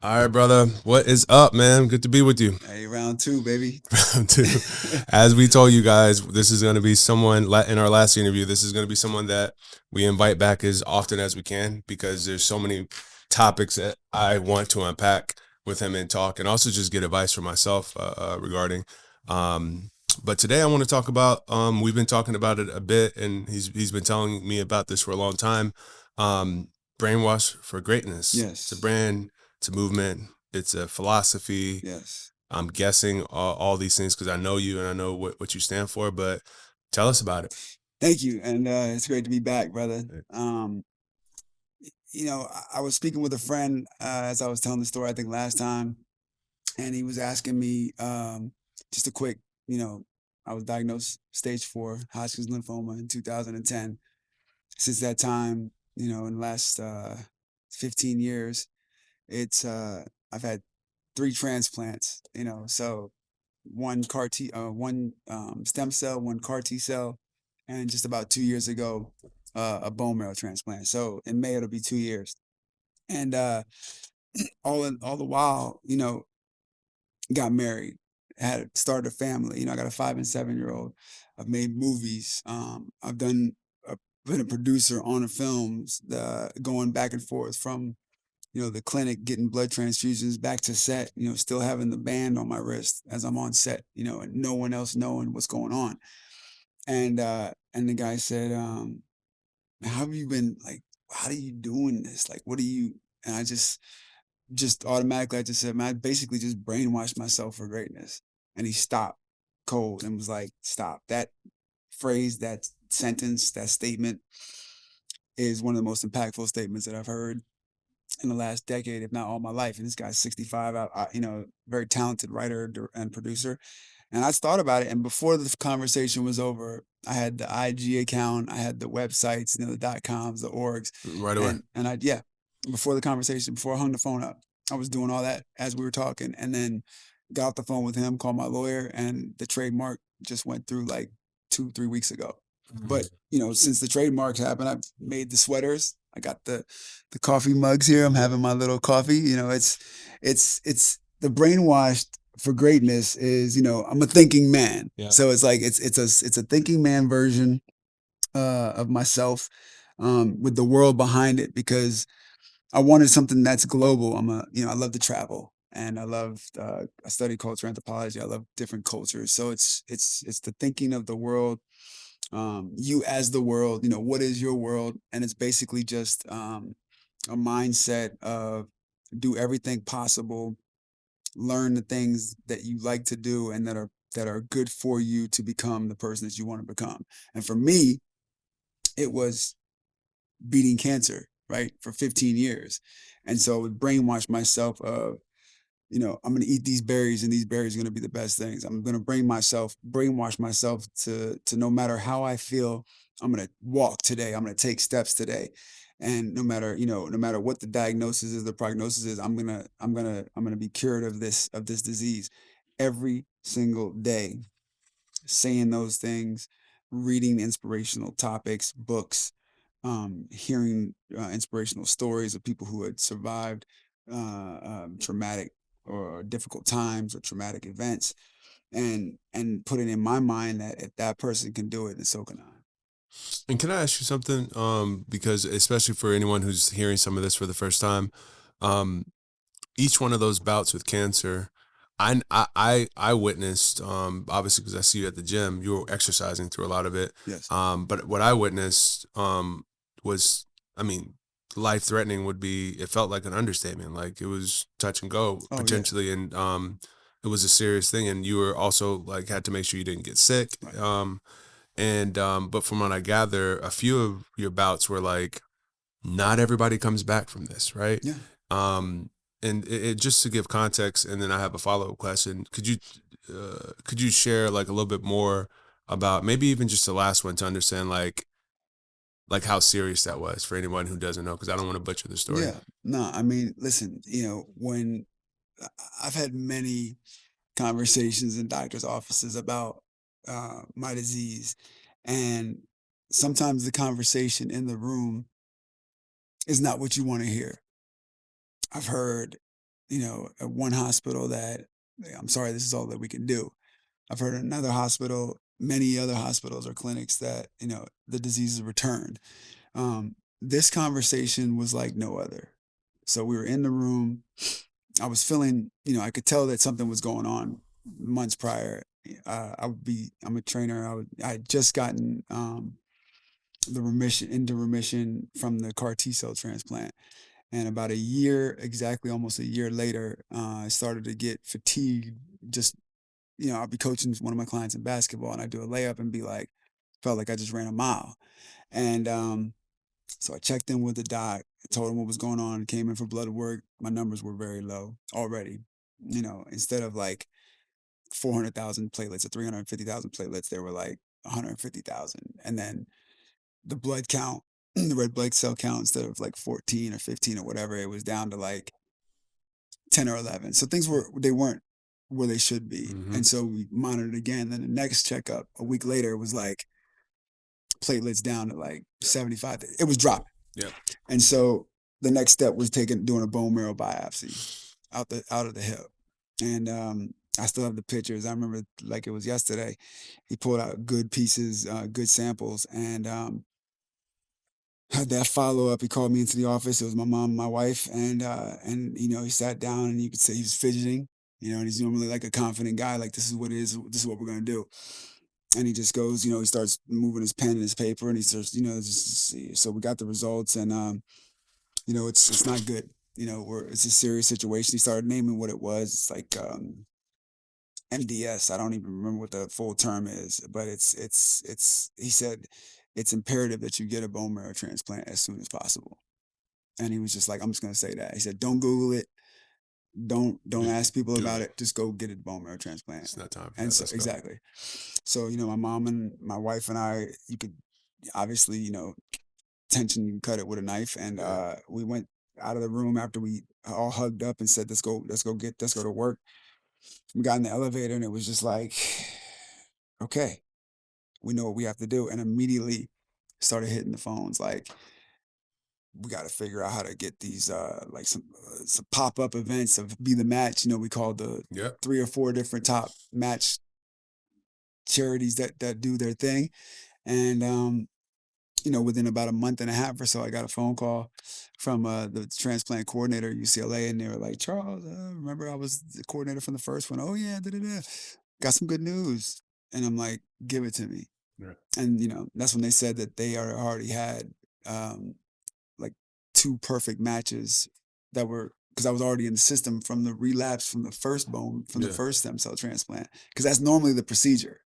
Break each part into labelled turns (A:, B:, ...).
A: All right, brother. What is up, man? Good to be with you.
B: Hey, round two, baby.
A: As we told you guys, this is going to be someone in our last interview. This is going to be someone that we invite back as often as we can because there's so many topics that I want to unpack with him and talk, and also just get advice from myself regarding. Um, but today I want to talk about. We've been talking about it a bit, and he's been telling me about this for a long time. Um, Brainwash for greatness. It's a
B: Yes,
A: brand. It's a movement. It's a philosophy.
B: yes.
A: I'm guessing all these things because I know you and I know what you stand for. But tell us about it.
B: Thank you, and it's great to be back, brother. Um, I was speaking with a friend as I was telling the story, I think last time, and he was asking me just a quick, I was diagnosed stage 4 Hodgkin's lymphoma in 2010. Since that time, in the last 15 years, it's I've had 3 transplants. So one stem cell, one CAR T cell, and just about 2 years ago, a bone marrow transplant. So in May it'll be 2 years, and all the while, got married, had started a family. I got a 5 and 7 year old. I've made movies. I've been a producer on the films, going back and forth from the clinic, getting blood transfusions, back to set, still having the band on my wrist as I'm on set, and no one else knowing what's going on. And the guy said, how have you been, like, how are you doing this? Like, what are you? And I just automatically, I just said, man, I basically just brainwashed myself for greatness. And he stopped cold and was like, stop. That phrase, that sentence, that statement is one of the most impactful statements that I've heard in the last decade, if not all my life. And this guy's 65, very talented writer and producer. And I thought about it. And before the conversation was over, I had the IG account, I had the websites, the .coms, the orgs.
A: Right away.
B: And before the conversation, before I hung the phone up, I was doing all that as we were talking. And then got off the phone with him, called my lawyer, and the trademark just went through like 2, 3 weeks ago. But since the trademarks happened, I've made the sweaters. I got the coffee mugs here. I'm having my little coffee. It's the brainwashed for greatness is, I'm a thinking man.
A: Yeah.
B: So it's like it's a thinking man version of myself, with the world behind it, because I wanted something that's global. I love to travel, and I study culture anthropology. I love different cultures. So it's the thinking of the world, you as the world. What is your world? And it's basically just a mindset of do everything possible, learn the things that you like to do and that are good for you to become the person that you want to become. And for me, it was beating cancer, right, for 15 years. And so I would brainwash myself of, I'm going to eat these berries and these berries are going to be the best things. I'm going to brainwash myself to no matter how I feel, I'm going to walk today. I'm going to take steps today. And no matter what the diagnosis is, the prognosis is, I'm going to be cured of this disease every single day, saying those things, reading inspirational topics, books, hearing inspirational stories of people who had survived traumatic or difficult times or traumatic events, and putting in my mind that if that person can do it, then so can I.
A: And can I ask you something? Because especially for anyone who's hearing some of this for the first time, um, each one of those bouts with cancer, I witnessed, obviously because I see you at the gym, you were exercising through a lot of it.
B: Yes.
A: But what I witnessed was, I mean, life threatening would be. It felt like an understatement. Like it was touch and go
B: Oh yeah.
A: potentially, and it was a serious thing. And you were also like had to make sure you didn't get sick.
B: Right.
A: And but from what I gather, a few of your bouts were like not everybody comes back from this, right?
B: Yeah.
A: Um, and just to give context, and then I have a follow up question. Could you share like a little bit more about maybe even just the last one to understand like how serious that was for anyone who doesn't know? Because I don't want to butcher the story.
B: Yeah. No, I mean, listen, when I've had many conversations in doctors' offices about my disease, and sometimes the conversation in the room is not what you want to hear. I've heard, at one hospital that, I'm sorry, this is all that we can do. I've heard at another hospital, many other hospitals or clinics that, the disease is returned. This conversation was like no other. So we were in the room. I was feeling, I could tell that something was going on months prior. I'm a trainer. I had just gotten into remission from the CAR T cell transplant. And about a year, exactly almost a year later, I started to get fatigued. Just, I'll be coaching one of my clients in basketball and I do a layup and be like, felt like I just ran a mile. And so I checked in with the doc, told him what was going on, came in for blood work. My numbers were very low already. Instead of like 400,000 platelets or 350,000 platelets, there were like 150,000. And then the blood count, the red blood cell count, instead of like 14 or 15 or whatever, it was down to like 10 or 11. So they weren't where they should be.
A: Mm-hmm.
B: And so we monitored again. Then the next checkup a week later was like platelets down to like 75. It was dropping.
A: Yeah.
B: And so the next step was doing a bone marrow biopsy out of the hip. And I still have the pictures. I remember like it was yesterday. He pulled out good pieces, good samples, and had that follow up. He called me into the office. It was my mom, and my wife, and he sat down and you could say he was fidgeting. And he's normally like a confident guy. Like, this is what it is. This is what we're gonna do. And he just goes, he starts moving his pen and his paper, and he starts, so we got the results, and it's not good. It's a serious situation. He started naming what it was. It's like MDS. I don't even remember what the full term is, but he said it's imperative that you get a bone marrow transplant as soon as possible. And he was just like, I'm just gonna say that. He said, don't Google it. Don't ask people about it. Just go get a bone marrow transplant.
A: It's not time for
B: and
A: that.
B: so exactly. So, my mom and my wife and I, you could obviously, tension, you can cut it with a knife. And we went out of the room after we all hugged up and said, let's go to work. We got in the elevator and it was just like, okay, we know what we have to do. And immediately started hitting the phones. Like, we got to figure out how to get these, like some pop-up events of Be the Match. We called the 3 or 4 different top match charities that do their thing. And, within about a month and a half or so, I got a phone call from the transplant coordinator at UCLA, and they were like, Charles, remember I was the coordinator from the first one? Oh, yeah, da-da-da. Got some good news. And I'm like, give it to me.
A: Yeah.
B: And, that's when they said that they already had like 2 perfect matches that were, because I was already in the system from the relapse from the first the first stem cell transplant, because that's normally the procedure.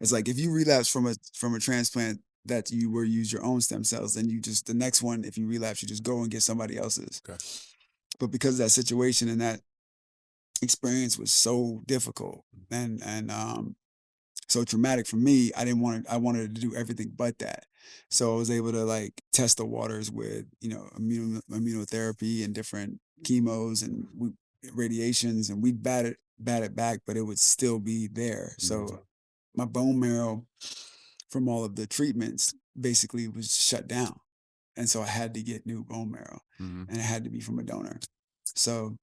B: It's like if you relapse from a transplant that you were use your own stem cells, then the next one, if you relapse, you just go and get somebody else's.
A: Okay.
B: But because of that situation and that experience was so difficult and so traumatic for me, I wanted to do everything but that. So I was able to like test the waters with, immunotherapy and different chemos and radiations, and we'd bat it back, but it would still be there. So my bone marrow from all of the treatments basically was shut down. And so I had to get new bone marrow, and it had to be from a donor. So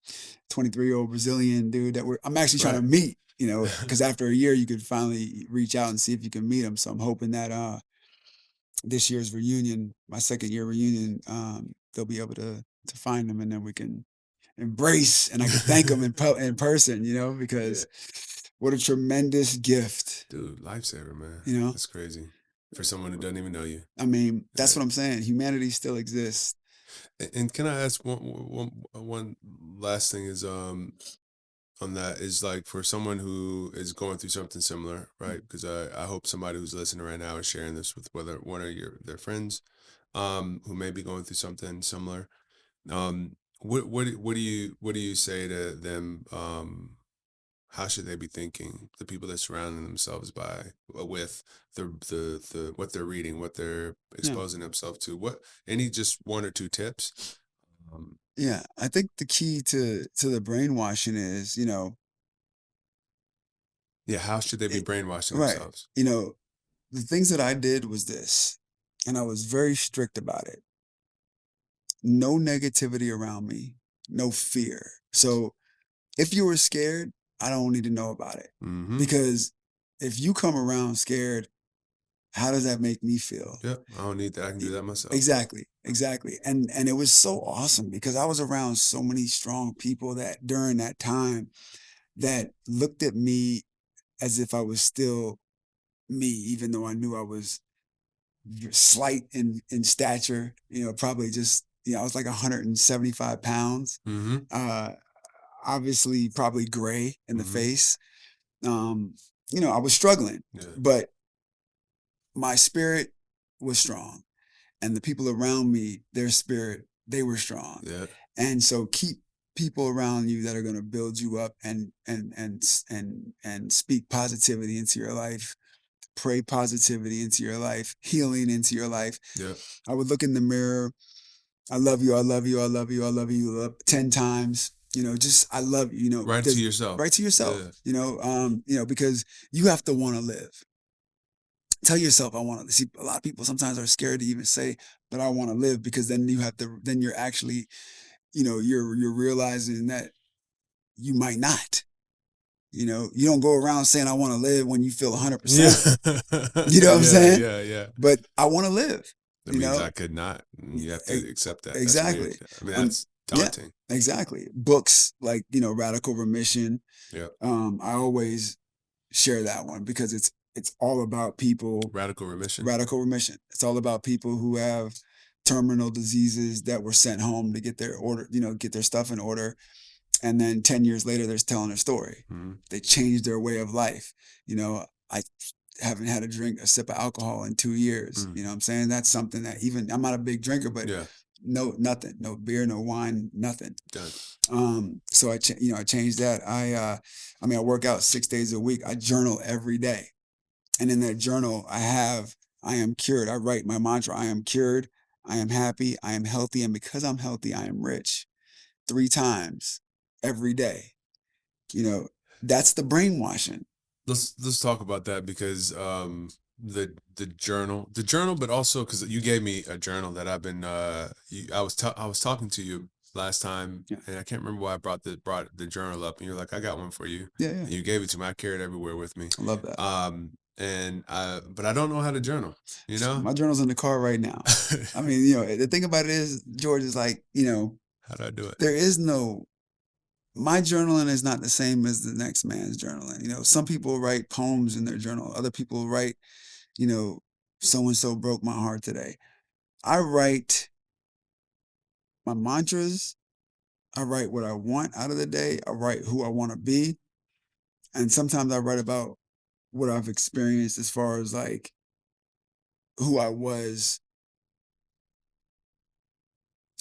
B: 23-year-old Brazilian dude I'm actually trying to meet, because after a year you could finally reach out and see if you can meet him. So I'm hoping that this year's reunion, my second year reunion, they'll be able to find him, and then we can embrace, and I can thank him in person, because what a tremendous gift.
A: Dude, lifesaver, man. That's crazy. For someone who doesn't even know you.
B: I mean, that's what I'm saying. Humanity still exists.
A: And can I ask one last thing is on that is like for someone who is going through something similar, right? Because I hope somebody who's listening right now is sharing this with whether one of their friends who may be going through something similar. What do you say to them? How should they be thinking? The people they're surrounding themselves with the what they're reading, what they're exposing themselves to. What just 1 or 2 tips?
B: Yeah, I think the key to the brainwashing is,
A: how should they be brainwashing
B: right.
A: themselves?
B: The things that I did was this, and I was very strict about it. No negativity around me, no fear. So if you were scared, I don't need to know about it.
A: Mm-hmm.
B: Because if you come around scared, how does that make me feel?
A: Yep. I don't need that. I can do that myself.
B: Exactly. And it was so awesome because I was around so many strong people that during that time that looked at me as if I was still me, even though I knew I was slight in stature, probably just, I was like 175 pounds.
A: Mm-hmm.
B: Obviously probably gray in the
A: Mm-hmm.
B: face. I was struggling,
A: Yeah.
B: but my spirit was strong, and the people around me, their spirit, they were strong.
A: Yeah.
B: And so keep people around you that are going to build you up and speak positivity into your life. Pray positivity into your life, healing into your life.
A: Yeah.
B: I would look in the mirror. I love you. I love you. I love you. I love you. 10 times. Just I love you.
A: Right to yourself.
B: Right to yourself.
A: Yeah.
B: Because you have to want to live. Tell yourself, I want to. See, a lot of people sometimes are scared to even say, but I want to live, because then you have to. Then you're actually, you're realizing that you might not. You don't go around saying I want to live when you feel 100%.
A: Yeah.
B: You know what I'm saying?
A: Yeah.
B: But I want to live.
A: That means I could not. You have to accept that.
B: Exactly.
A: That's weird. I mean, that's daunting.
B: Yeah, exactly. Books like, Radical Remission.
A: Yeah.
B: I always share that one because it's all about people.
A: Radical Remission.
B: Radical Remission. It's all about people who have terminal diseases that were sent home to get their get their stuff in order. And then 10 years later, they're telling their story.
A: Mm-hmm.
B: They changed their way of life. I haven't had a sip of alcohol in 2 years.
A: Mm.
B: You know what I'm saying? That's something that I'm not a big drinker, but
A: Yeah.
B: no, nothing, no beer, no wine, nothing.
A: Done.
B: So I changed that. I work out 6 days a week. I journal every day. And in that journal, I am cured. I write my mantra: I am cured, I am happy, I am healthy, and because I'm healthy, I am rich. 3 times every day. That's the brainwashing.
A: Let's talk about that, because the journal, but also because you gave me a journal that I've been I was talking to you last time,
B: Yeah.
A: and I can't remember why I brought the journal up, and you're like, I got one for you.
B: Yeah.
A: And you gave it to me. I carry it everywhere with me.
B: I love that.
A: But I don't know how to journal.
B: My journal's in the car right now. I mean, the thing about it is, George, is like,
A: how do I do it?
B: There is no. My journaling is not the same as the next man's journaling. Some people write poems in their journal. Other people write, so and so broke my heart today. I write my mantras. I write what I want out of the day. I write who I want to be. And sometimes I write about what I've experienced as far as like who I was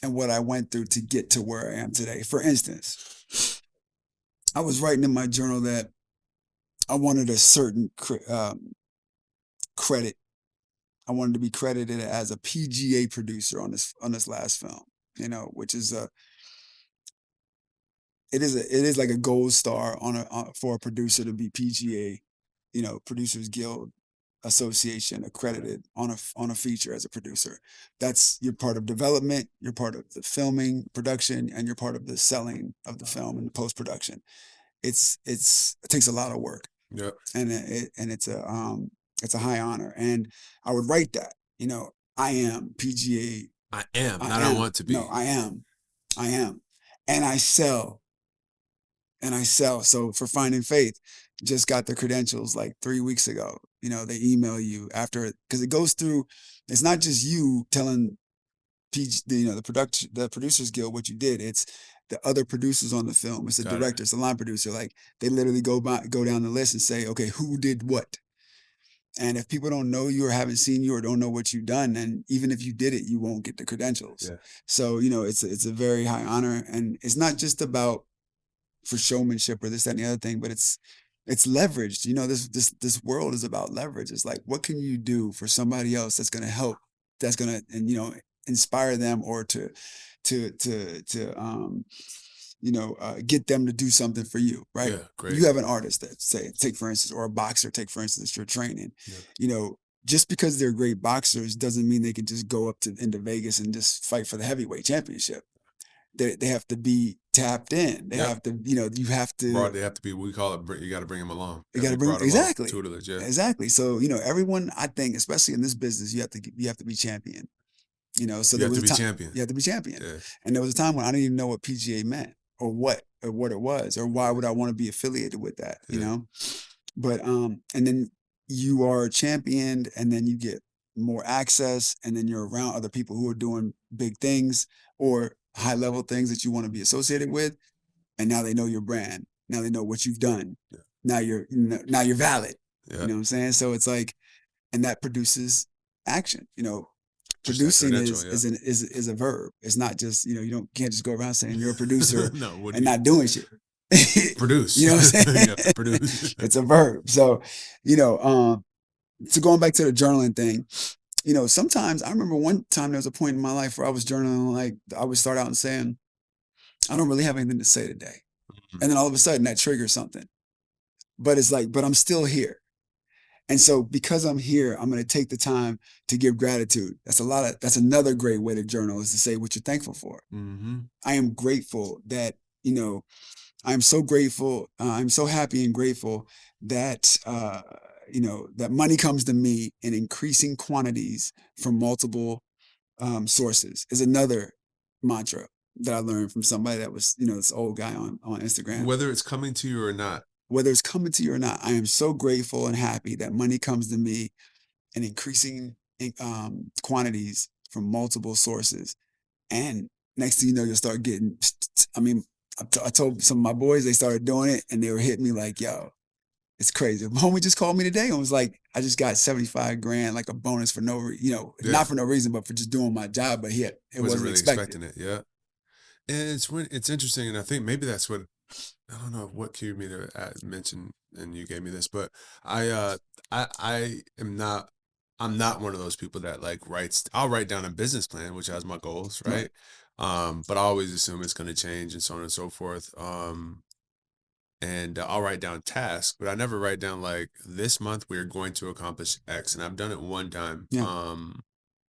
B: and what I went through to get to where I am today. For instance, I was writing in my journal that I wanted a certain credit. I wanted to be credited as a PGA producer on this last film, which is it is like a gold star for a producer to be PGA, Producers Guild Association accredited on a feature as a producer. That's, you're part of development, you're part of the filming, production, and you're part of the selling of the film and the post production. It takes a lot of work.
A: Yep.
B: And it's a high honor. And I would write that, I am PGA.
A: I want to be.
B: No, I am. And I sell. So for Finding Faith, just got the credentials like 3 weeks ago. They email you after, because it goes through. It's not just you telling the Producers Guild what you did. It's the other producers on the film. It's the director, it's the line producer. Like, they literally go down the list and say, okay, who did what? And if people don't know you or haven't seen you or don't know what you've done, then even if you did it, you won't get the credentials. Yeah. So, it's a very high honor. And it's not just about for showmanship or this, that, and the other thing, but it's leveraged. This world is about leverage. It's like, what can you do for somebody else that's going to help, that's going to, inspire them, or to get them to do something for you, right?
A: Yeah, great.
B: You have an artist that take for instance, or a boxer, take for instance, you're training. Yeah. Just because they're great boxers doesn't mean they can just go into Vegas and just fight for the heavyweight championship. they have to be tapped in. They
A: Yep.
B: have to, you have to.
A: They have to be. We call it. You got to bring them along.
B: You got to bring
A: brought along.
B: exactly
A: Tutelage. Yeah.
B: exactly. So everyone, I think, especially in this business, you have to be champion. So
A: You
B: there
A: have
B: was
A: to
B: a
A: be
B: time
A: champion.
B: you have to be champion,
A: Yeah.
B: and there was a time when I didn't even know what PGA meant or what it was or why would I want to be affiliated with that.
A: Yeah.
B: But and then you are championed, and then you get more access, and then you're around other people who are doing big things or high level things that you want to be associated with, and now they know your brand. Now they know what you've done.
A: Yeah.
B: Now you're valid.
A: Yeah.
B: You know what I'm saying? So it's like, and that produces action.
A: Just
B: Producing
A: yeah.
B: is a verb. It's not just, can't just go around saying you're a producer
A: No,
B: and not doing shit.
A: Produce.
B: You know what I'm saying?
A: You have to produce.
B: It's a verb. So, so going back to the journaling thing, sometimes I remember one time there was a point in my life where I was journaling, like I would start out and saying, I don't really have anything to say today. And then all of a sudden that triggers something. But it's like, but I'm still here. And so because I'm here, I'm going to take the time to give gratitude. That's another great way to journal, is to say what you're thankful for.
A: Mm-hmm.
B: I am grateful that, I'm so grateful. I'm so happy and grateful that, that money comes to me in increasing quantities from multiple sources, is another mantra that I learned from somebody that was, this old guy on Instagram.
A: Whether it's coming to you or not.
B: Whether it's coming to you or not, I am so grateful and happy that money comes to me in increasing quantities from multiple sources. And next thing you know, you'll start getting, I told some of my boys, they started doing it, and they were hitting me like, yo, it's crazy. My homie just called me today and was like, I just got 75 grand, like a bonus for no reason, not for no reason, but for just doing my job. But it wasn't really expecting
A: it. Yeah. And it's interesting. And I think maybe that's what, I don't know what cued me to mention, and you gave me this, but I am not, I'm not one of those people that like I'll write down a business plan, which has my goals, right? But I always assume it's going to change and so on and so forth. And I'll write down tasks, but I never write down like, this month we're going to accomplish X. And I've done it one time. And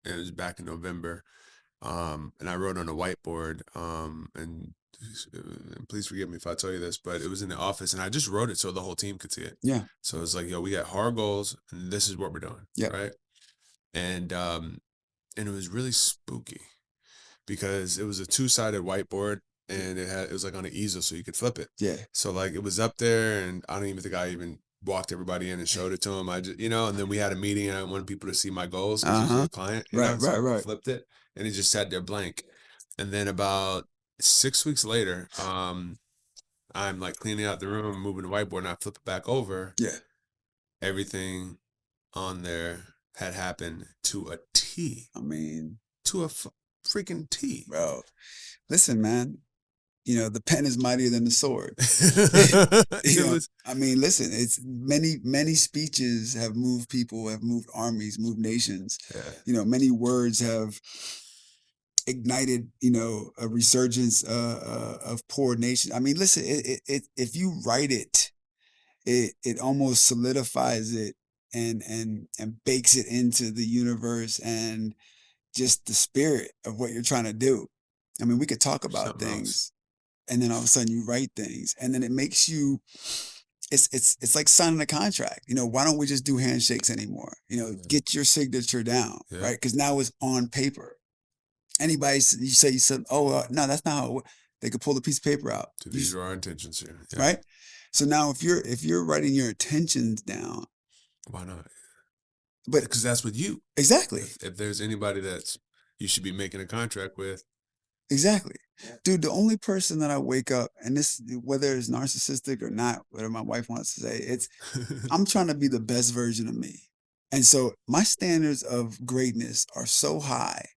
A: it was back in November. And I wrote on a whiteboard, and please forgive me if I tell you this, but it was in the office, and I just wrote it so the whole team could see it.
B: Yeah.
A: So it's like, yo, we got hard goals, and this is what we're doing.
B: Yeah.
A: Right. And it was really spooky because it was a 2-sided whiteboard, and it was like on an easel, so you could flip it.
B: Yeah.
A: So like it was up there, and I don't even think I even walked everybody in and showed it to them. I just, and then we had a meeting, and I wanted people to see my goals as a client.
B: Right.
A: I flipped it, and it just sat there blank. And then about 6 weeks later, I'm like cleaning out the room, moving the whiteboard, and I flip it back over.
B: Yeah.
A: Everything on there had happened to a T.
B: I mean,
A: to a freaking T.
B: Bro, listen, man. The pen is mightier than the sword. Listen, it's many speeches have moved people, have moved armies, moved nations.
A: Yeah.
B: Many words have ignited, a resurgence of poor nations. Listen, if you write it, it almost solidifies it and bakes it into the universe and just the spirit of what you're trying to do. We could talk about
A: Something
B: things.
A: Else.
B: And then all of a sudden you write things, and then it makes you, it's like signing a contract. Why don't we just do handshakes anymore? Get your signature down, right? Because now it's on paper. Anybody, you said, oh, no, that's not how they could pull the piece of paper out.
A: These are our intentions here.
B: Yeah. Right? So now if you're writing your intentions down.
A: Why not?
B: But
A: because that's with you.
B: Exactly.
A: If there's anybody that's you should be making a contract with.
B: Exactly. Dude, the only person that I wake up, and this, whether it's narcissistic or not, whatever my wife wants to say, it's, I'm trying to be the best version of me. And so my standards of greatness are so high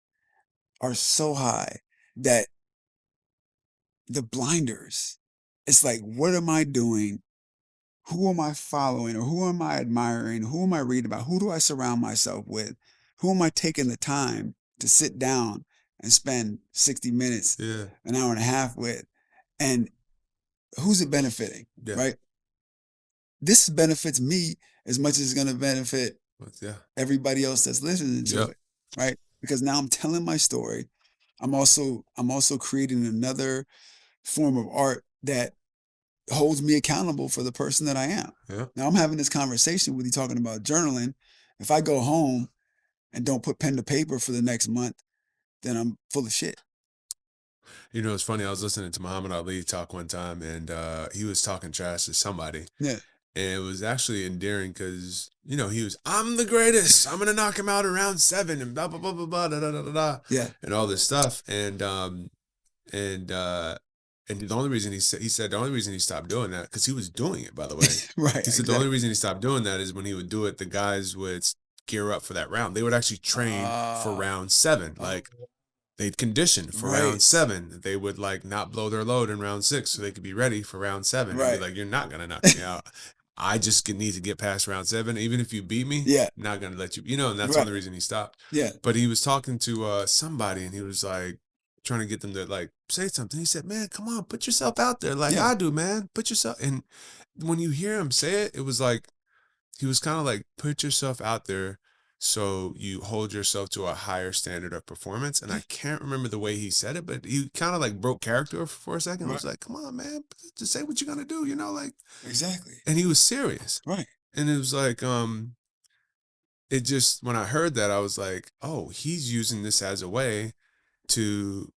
B: that the blinders, it's like, what am I doing? Who am I following, or who am I admiring? Who am I reading about? Who do I surround myself with? Who am I taking the time to sit down and spend 60 minutes, an hour and a half with? And who's it benefiting, right? This benefits me as much as it's going to benefit everybody else that's listening to it, right? Because now I'm telling my story. I'm also creating another form of art that holds me accountable for the person that I am.
A: Yeah.
B: Now I'm having this conversation with you talking about journaling. If I go home and don't put pen to paper for the next month, then I'm full of shit.
A: You know, it's funny. I was listening to Muhammad Ali talk one time, and he was talking trash to somebody,
B: Yeah.
A: and it was actually endearing because he was, I'm the greatest. I'm gonna knock him out in round 7, and blah blah blah blah blah da da da da, da
B: Yeah.
A: and all this stuff, and the only reason he said the only reason he stopped doing that, because he was doing it, by the way.
B: Right.
A: He said the only
B: Exactly.
A: reason he stopped doing that is when he would do it, the guys would gear up for that round. They would actually train for round 7, like. They'd condition for
B: Right.
A: round 7. They would like not blow their load in round 6 so they could be ready for round 7. And be
B: Right.
A: like, you're not gonna knock me out. I just need to get past round 7. Even if you beat me,
B: Yeah.
A: I'm not gonna let you. And that's the
B: Right.
A: only reason he stopped.
B: Yeah.
A: But he was talking to somebody, and he was like trying to get them to like say something. He said, "Man, come on, put yourself out there like
B: Yeah.
A: I do, man. Put yourself." And when you hear him say it, it was like he was kind of like, put yourself out there so you hold yourself to a higher standard of performance. And I can't remember the way he said it, but he kind of like broke character for a second. I was like, come on, man, just say what you're gonna do, like.
B: Exactly.
A: And he was serious.
B: Right.
A: And it was like, it just, when I heard that, I was like, oh, he's using this as a way to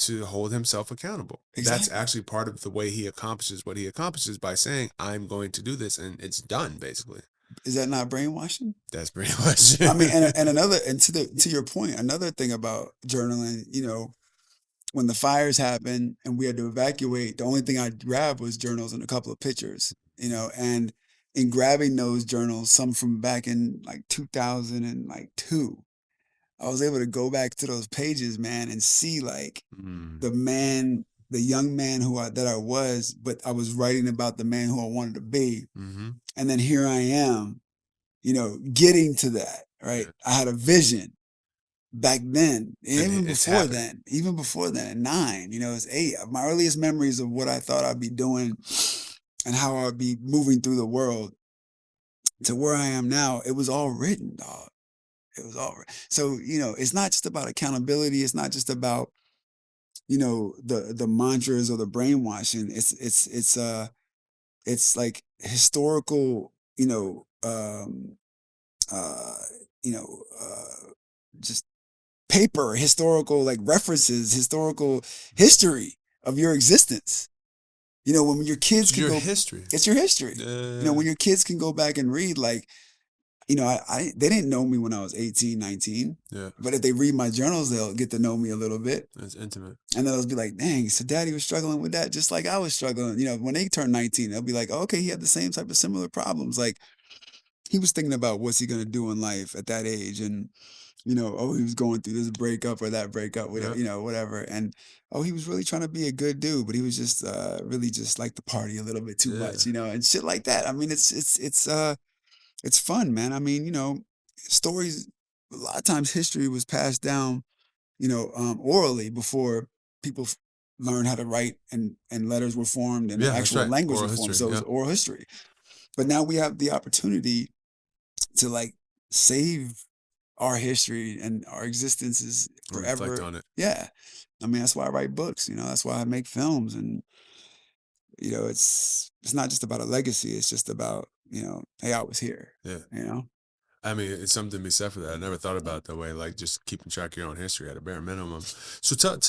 A: hold himself accountable. That's
B: Exactly.
A: actually part of the way he accomplishes what he accomplishes, by saying, I'm going to do this, and it's done, basically.
B: Is that not brainwashing?
A: That's pretty much
B: I mean, and another, and to your point, another thing about journaling, when the fires happened and we had to evacuate, the only thing I grabbed was journals and a couple of pictures, and in grabbing those journals, some from back in like 2002, I was able to go back to those pages, man, and see like the young man that I was, but I was writing about the man who I wanted to be.
A: Mm-hmm.
B: And then here I am, getting to that, right?
A: Yeah.
B: I had a vision back then, even before
A: happened.
B: then, at 9, it's 8. My earliest memories of what I thought I'd be doing and how I'd be moving through the world to where I am now, it was all written, dog. It was all written. So, it's not just about accountability. It's not just about, the mantras or the brainwashing. It's like historical, uh, just paper, historical like references, historical history of your existence. When your kids
A: It's
B: can
A: your
B: go,
A: history.
B: it's your history. When your kids can go back and read, like, they didn't know me when I was 18, 19.
A: Yeah.
B: But if they read my journals, they'll get to know me a little bit.
A: It's intimate.
B: And they'll be like, dang, so daddy was struggling with that just like I was struggling. When they turn 19, they'll be like, oh, okay, he had the same type of similar problems. Like, he was thinking about what's he gonna do in life at that age, and oh, he was going through this breakup or that breakup, whatever, whatever, and oh, he was really trying to be a good dude, but he was just really just like to party a little bit too much, and shit like that. I mean, it's fun, man. I mean, stories. A lot of times, history was passed down, orally before people learned how to write, and letters were formed, and actual
A: right.
B: language
A: Oral
B: was formed.
A: history,
B: So it was oral history. But now we have the opportunity to like save our history, and our existence is forever.
A: Reflect on it.
B: Yeah. I mean, that's why I write books, that's why I make films. And, it's not just about a legacy. It's just about, hey, I was here.
A: Yeah. I mean, it's something to be said for that. I never thought about it that way. Like, just keeping track of your own history at a bare minimum. So, on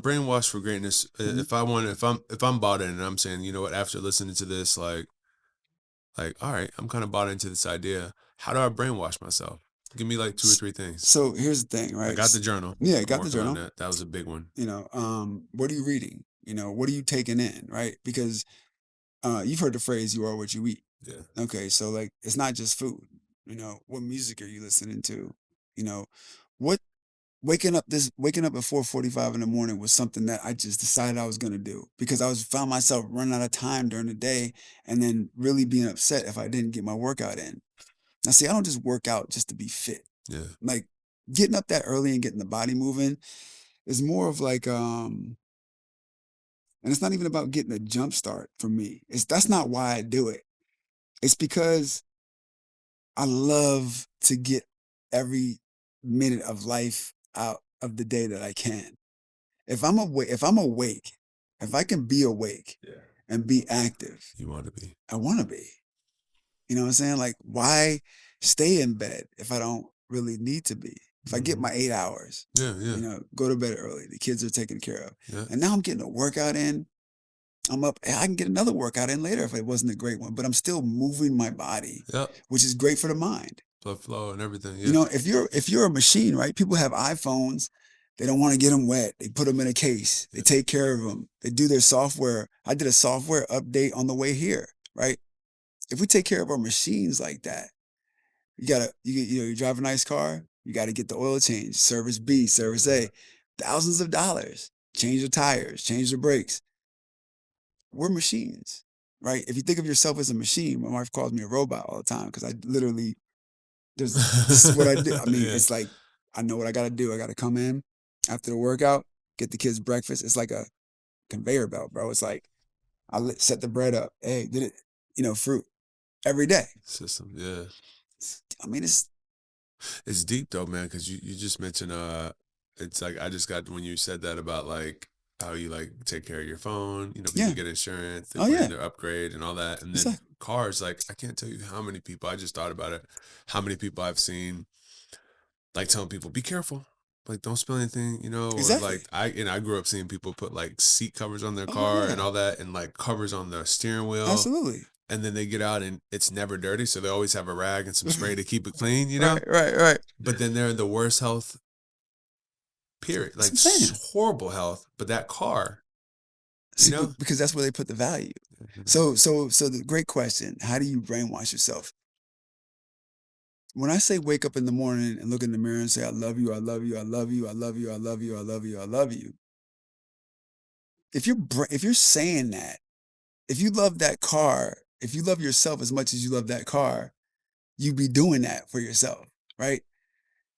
A: Brainwash for Greatness, if I'm bought in, and I'm saying, you know what, after listening to this, like, all right, I'm kind of bought into this idea. How do I brainwash myself? Give me like 2 or 3 things.
B: So here's the thing, right?
A: I got the journal.
B: Yeah, got the journal.
A: That was a big one.
B: What are you reading? What are you taking in, right? Because you've heard the phrase, you are what you eat.
A: Yeah.
B: Okay, so like, it's not just food. What music are you listening to? What waking up at 4:45 in the morning was something that I just decided I was gonna do, because I found myself running out of time during the day, and then really being upset if I didn't get my workout in. Now, see, I don't just work out just to be fit.
A: Yeah.
B: Like, getting up that early and getting the body moving is more of like, and it's not even about getting a jump start for me. That's not why I do it. It's because I love to get every minute of life out of the day that I can. If I'm awake, if I can be awake and be active,
A: You want to be.
B: I want to be. You know what I'm saying? Like, why stay in bed if I don't really need to be? If I get my 8 hours,
A: Yeah,
B: you
A: yeah,
B: know, go to bed early, the kids are taken care of.
A: yeah.
B: And now I'm getting a workout in. I'm up. I can get another workout in later if it wasn't a great one, but I'm still moving my body,
A: Yep.
B: which is great for the mind.
A: Blood flow and everything. Yeah.
B: You know, if you're a machine, right? People have iPhones. They don't want to get them wet. They put them in a case. They take care of them. They do their software. I did a software update on the way here, right? If we take care of our machines like that, you drive a nice car, you got to get the oil change, service B, service A, thousands of dollars, change the tires, change the brakes. We're machines, right? If you think of yourself as a machine, my wife calls me a robot all the time because I literally, this is what I do. I mean,
A: Yeah.
B: it's like, I know what I got to do. I got to come in after the workout, get the kids breakfast. It's like a conveyor belt, bro. It's like, set the bread up. Hey, did it, fruit every day.
A: System. Yeah.
B: I mean,
A: It's deep though, man, because you just mentioned it's like I just got when you said that about like how you like take care of your phone, people
B: yeah.
A: get insurance, they
B: Oh,
A: put
B: yeah.
A: in their upgrade and all that. And then
B: Exactly.
A: cars, like I can't tell you how many people, I just thought about it, how many people I've seen like telling people, be careful. Like don't spill anything, or
B: Exactly.
A: like I grew up seeing people put like seat covers on their
B: Oh,
A: car and
B: yeah.
A: all that and like covers on the steering wheel.
B: Absolutely.
A: And then they get out and it's never dirty. So they always have a rag and some spray to keep it clean,
B: Right.
A: But then they're in the worst health, period.
B: That's
A: Like
B: what I'm saying.
A: horrible health. But that car,
B: See, because that's where they put the value. So the great question, how do you brainwash yourself? When I say wake up in the morning and look in the mirror and say, I love you, I love you, I love you, I love you, I love you, I love you, I love you. If you're saying that, if you love that car, if you love yourself as much as you love that car, you be doing that for yourself, right?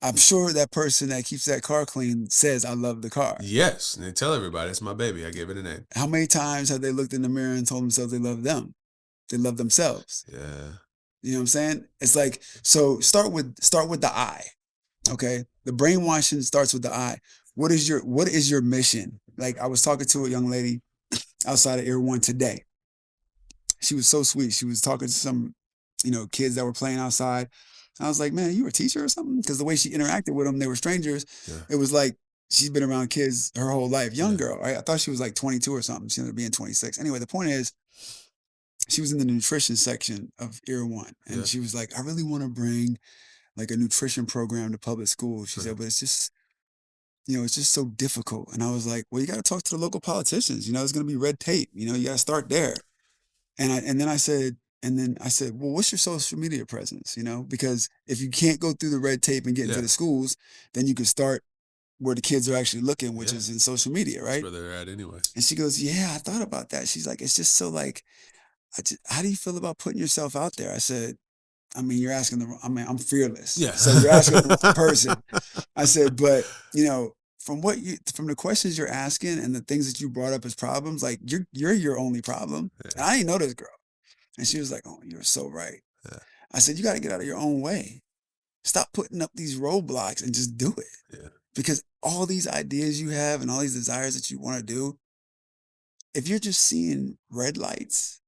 B: I'm sure that person that keeps that car clean says, I love the car.
A: Yes. And they tell everybody, it's my baby. I gave it a name.
B: How many times have they looked in the mirror and told themselves they love them? They love themselves.
A: Yeah.
B: You know what I'm saying? It's like, so start with the I. Okay. The brainwashing starts with the I. What is your mission? Like I was talking to a young lady outside of Air One today. She was so sweet. She was talking to some, kids that were playing outside. I was like, man, you a teacher or something? Because the way she interacted with them, they were strangers.
A: Yeah.
B: It was like she's been around kids her whole life. Young
A: Yeah.
B: girl, right? I thought she was like 22 or something. She ended up being 26. Anyway, the point is, she was in the nutrition section of Ear One, and
A: Yeah.
B: she was like, I really want to bring like a nutrition program to public schools. She said, but it's just, it's just so difficult. And I was like, well, you got to talk to the local politicians. It's going to be red tape. You got to start there. And then I said, well, what's your social media presence? Because if you can't go through the red tape and get into
A: Yeah.
B: the schools, then you can start where the kids are actually looking, which is in social media, right?
A: That's where they're at anyway.
B: And she goes, yeah, I thought about that. She's like, it's just so like, how do you feel about putting yourself out there? I said, I mean, you're asking I'm fearless.
A: Yeah.
B: So you're asking the wrong person. I said, but from the questions you're asking and the things that you brought up as problems, like you're your only problem.
A: Yeah.
B: And I didn't know this girl. And she was like, oh, you're so right.
A: Yeah.
B: I said, you got to get out of your own way. Stop putting up these roadblocks and just do it.
A: Yeah.
B: Because all these ideas you have and all these desires that you want to do, if you're just seeing red lights,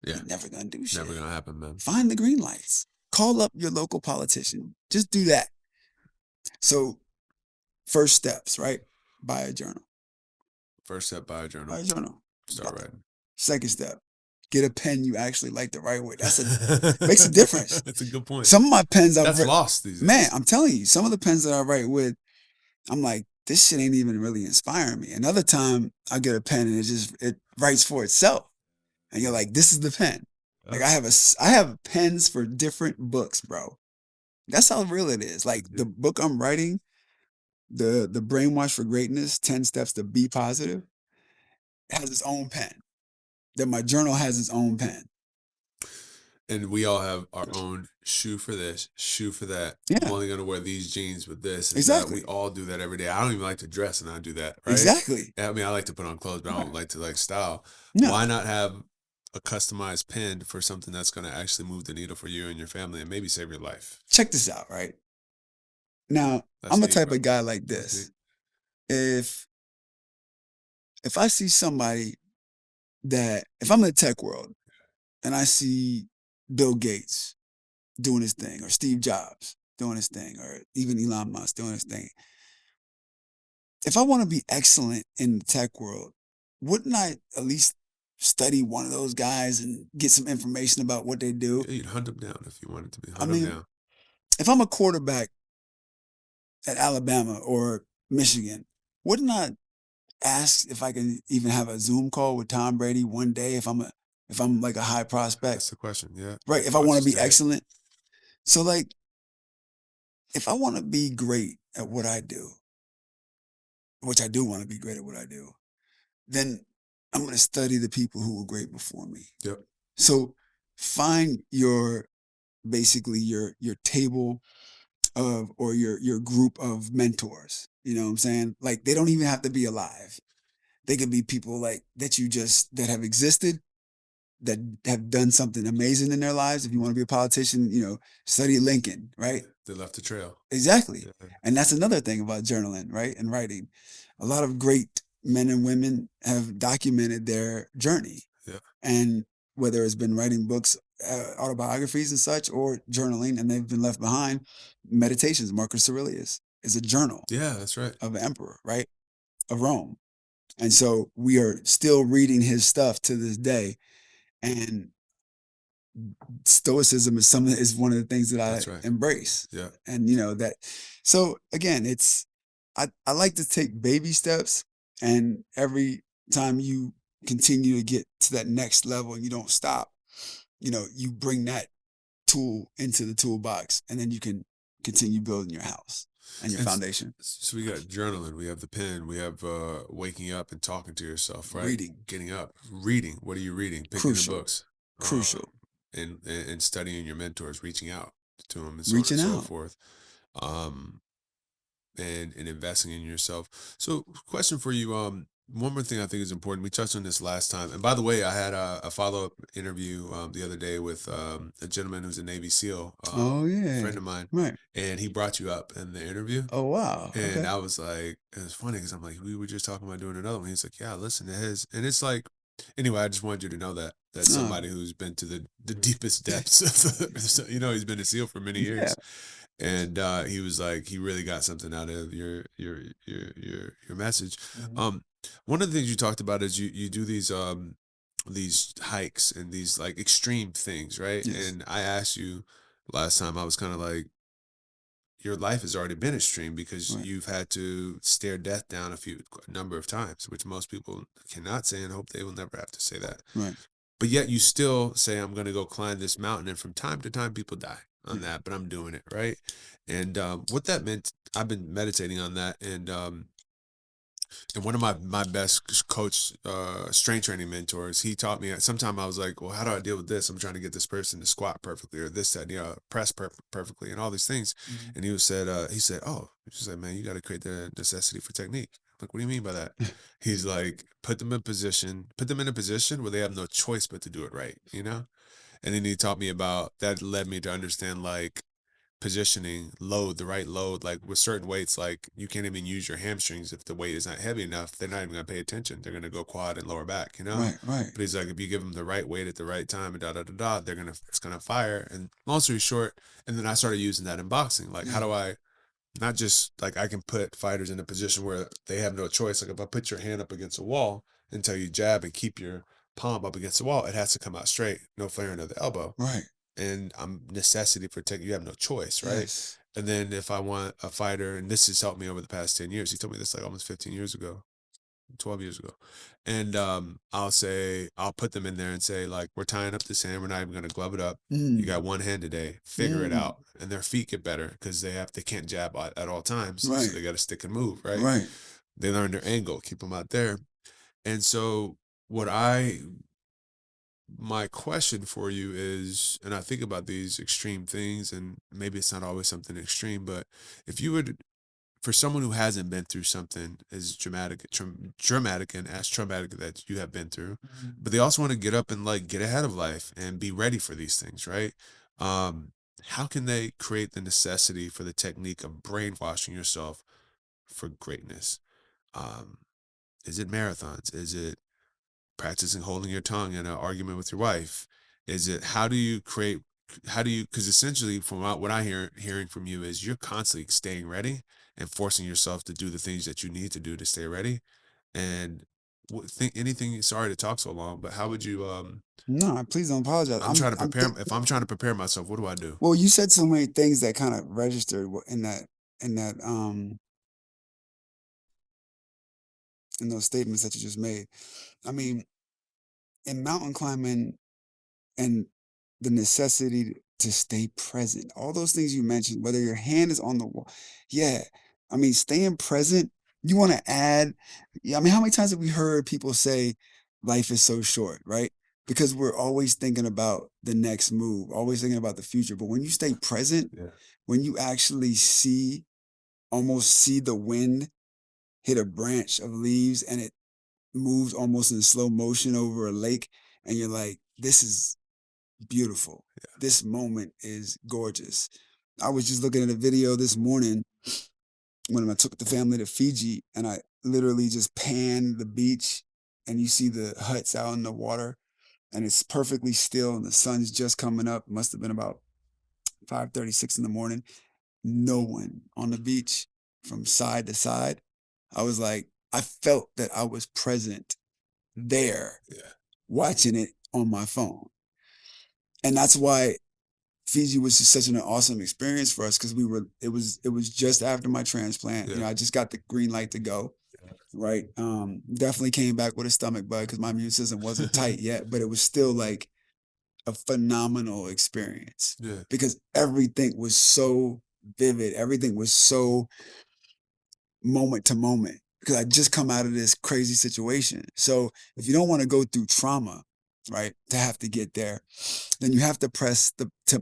B: you're never going to do shit.
A: Never going to happen, man.
B: Find the green lights. Call up your local politician. Just do that. So first steps, right? Buy a journal.
A: First step, buy a journal.
B: Buy a journal.
A: Start writing.
B: Second step, get a pen you actually like to write with. Makes a difference.
A: That's a good point.
B: Some of my pens
A: That's lost these days.
B: Man, I'm telling you, some of the pens that I write with, I'm like, this shit ain't even really inspiring me. Another time I get a pen and it writes for itself. And you're like, this is the pen. Like I have pens for different books, bro. That's how real it is. Like the book I'm writing, the Brainwash for Greatness, 10 Steps to Be Positive, has its own pen. Then my journal has its own pen.
A: And we all have our own shoe for this, shoe for that.
B: Yeah.
A: I'm only going to wear these jeans with this. And
B: Exactly.
A: That. We all do that every day. I don't even like to dress and I do that, right?
B: Exactly.
A: I mean, I like to put on clothes, but I don't like to like style.
B: No.
A: Why not have a customized pen for something that's going to actually move the needle for you and your family and maybe save your life?
B: Check this out, right? Now,
A: That's
B: I'm a
A: deep,
B: type
A: bro.
B: of guy like
A: That's
B: this.
A: deep.
B: If if I see somebody that if I'm in the tech world and I see Bill Gates doing his thing, or Steve Jobs doing his thing, or even Elon Musk doing his thing, if I want to be excellent in the tech world, wouldn't I at least study one of those guys and get some information about what they do?
A: Yeah, you'd hunt them down if you wanted to be.
B: I
A: Hunt them
B: mean,
A: down.
B: if I'm a quarterback at Alabama or Michigan, wouldn't I ask if I can even have a Zoom call with Tom Brady one day if I'm like a high prospect,
A: That's the question. Yeah.
B: right? If I
A: Watch
B: want to
A: his
B: be
A: tape.
B: excellent. So like if I want to be great at what I do, which I do want to be great at what I do, then I'm going to study the people who were great before me.
A: Yep.
B: So find your basically your table of or your group of mentors. You know what I'm saying? Like they don't even have to be alive. They could be people like that have existed, that have done something amazing in their lives. If you want to be a politician, study Lincoln, right?
A: They left a trail.
B: Exactly.
A: Yeah.
B: And that's another thing about journaling, right? And writing. A lot of great men and women have documented their journey.
A: Yeah.
B: And whether it's been writing books, autobiographies and such, or journaling, and they've been left behind. Meditations, Marcus Aurelius is a journal
A: Yeah, that's right.
B: of an emperor, right? Of Rome. And so we are still reading his stuff to this day. And stoicism is one of the things that I
A: That's right.
B: embrace.
A: Yeah.
B: And that so again, I like to take baby steps, and every time you continue to get to that next level and you don't stop, you bring that tool into the toolbox, and then you can continue building your house and your
A: And
B: foundation.
A: so we got journaling, we have the pen, we have waking up and talking to yourself, right?
B: Reading.
A: Getting up, reading. What are you reading? Picking the
B: Crucial.
A: books,
B: Crucial.
A: and studying your mentors, reaching out to them, and so on and
B: Reaching
A: so
B: out.
A: forth, and investing in yourself. So, question for you, one more thing I think is important. We touched on this last time, and by the way, I had a follow up interview the other day with a gentleman who's a Navy SEAL,
B: Oh yeah.
A: friend of mine,
B: Right.
A: and he brought you up in the interview.
B: Oh wow.
A: And
B: Okay.
A: I was like, it was funny because I'm like, we were just talking about doing another one. He's like, yeah, listen to his. And it's like, anyway, I just wanted you to know that that's
B: No.
A: somebody who's been to the deepest depths of he's been a SEAL for many
B: Yeah.
A: years. And he was like, he really got something out of your message.
B: Mhm.
A: One of the things you talked about is you do these hikes and these like extreme things, right?
B: Yes.
A: And I asked you last time, I was kind of like, your life has already been extreme because
B: Right.
A: you've had to stare death down a number of times, which most people cannot say, and hope they will never have to say that.
B: Right.
A: But yet you still say, I'm going to go climb this mountain, and from time to time people die on
B: Yeah.
A: that, but I'm doing it, right? And what that meant, I've been meditating on that, and one of my best coach, strength training mentors, he taught me. Sometime I was like, well, how do I deal with this? I'm trying to get this person to squat perfectly, or this, that, press perfectly, and all these things.
B: Mhm.
A: And he said, oh, he said, man, you got to create the necessity for technique. I'm like, what do you mean by that? He's like, put them in a position where they have no choice but to do it right, And then he taught me about that, led me to understand like positioning, the right load, like with certain weights, like you can't even use your hamstrings if the weight is not heavy enough. They're not even going to pay attention. They're going to go quad and lower back.
B: Right. Right.
A: But he's like, if you give them the right weight at the right time and it's gonna fire. And long story short, and then I started using that in boxing. Like, how
B: Yeah.
A: do I not just like I can put fighters in a position where they have no choice. Like if I put your hand up against a wall and tell you jab and keep your palm up against the wall, it has to come out straight, no flaring of the elbow.
B: Right.
A: And I'm necessity for tech. You have no choice, right?
B: Yes.
A: And then if I want a fighter, and this has helped me over the past 10 years, he told me this like almost 15 years ago, 12 years ago. And I'll put them in there and say, like, we're tying up this hand. We're not even going to glove it up. You got one hand today. Figure it out. And their feet get better because they can't jab at all times.
B: Right.
A: So they got to stick and move, right?
B: Right.
A: They learn their angle, keep them out there. And so my question for you is, and I think about these extreme things, and maybe it's not always something extreme, but if you would, for someone who hasn't been through something as dramatic and as traumatic that you have been through, but they also want to get up and like get ahead of life and be ready for these things, right? how can they create the necessity for the technique of brainwashing yourself for greatness? Um, is it marathons? Is it practicing holding your tongue in an argument with your wife? Is it how do you, because essentially from what I hearing from you is you're constantly staying ready and forcing yourself to do the things that you need to do to stay ready. And think anything, sorry to talk so long, but how would you,
B: No, please don't apologize.
A: if I'm trying to prepare myself, what do I do?
B: Well, you said so many things that kind of registered in that in those statements that you just made. I mean, in mountain climbing and the necessity to stay present, all those things you mentioned, whether your hand is on the wall, yeah. I mean, staying present. You want to add. Yeah, I mean, how many times have we heard people say, "Life is so short," right? Because we're always thinking about the next move, always thinking about the future. But when you stay present,
A: Yeah.
B: when you actually almost see the wind hit a branch of leaves and it moves almost in slow motion over a lake, and you're like, this is beautiful.
A: Yeah.
B: This moment is gorgeous. I was just looking at a video this morning when I took the family to Fiji, and I literally just panned the beach, and you see the huts out in the water, and it's perfectly still, and the sun's just coming up. Must have been about 5:36 in the morning. No one on the beach from side to side. I was like, I felt that I was present there,
A: Yeah.
B: watching it on my phone. And that's why Fiji was just such an awesome experience for us, because it was just after my transplant.
A: Yeah.
B: I just got the green light to go. Right. Definitely came back with a stomach bug because my immune system wasn't tight yet, but it was still like a phenomenal experience.
A: Yeah.
B: Because everything was so vivid. Everything was so moment to moment, because I just come out of this crazy situation. So if you don't want to go through trauma, right, to have to get there, then you have to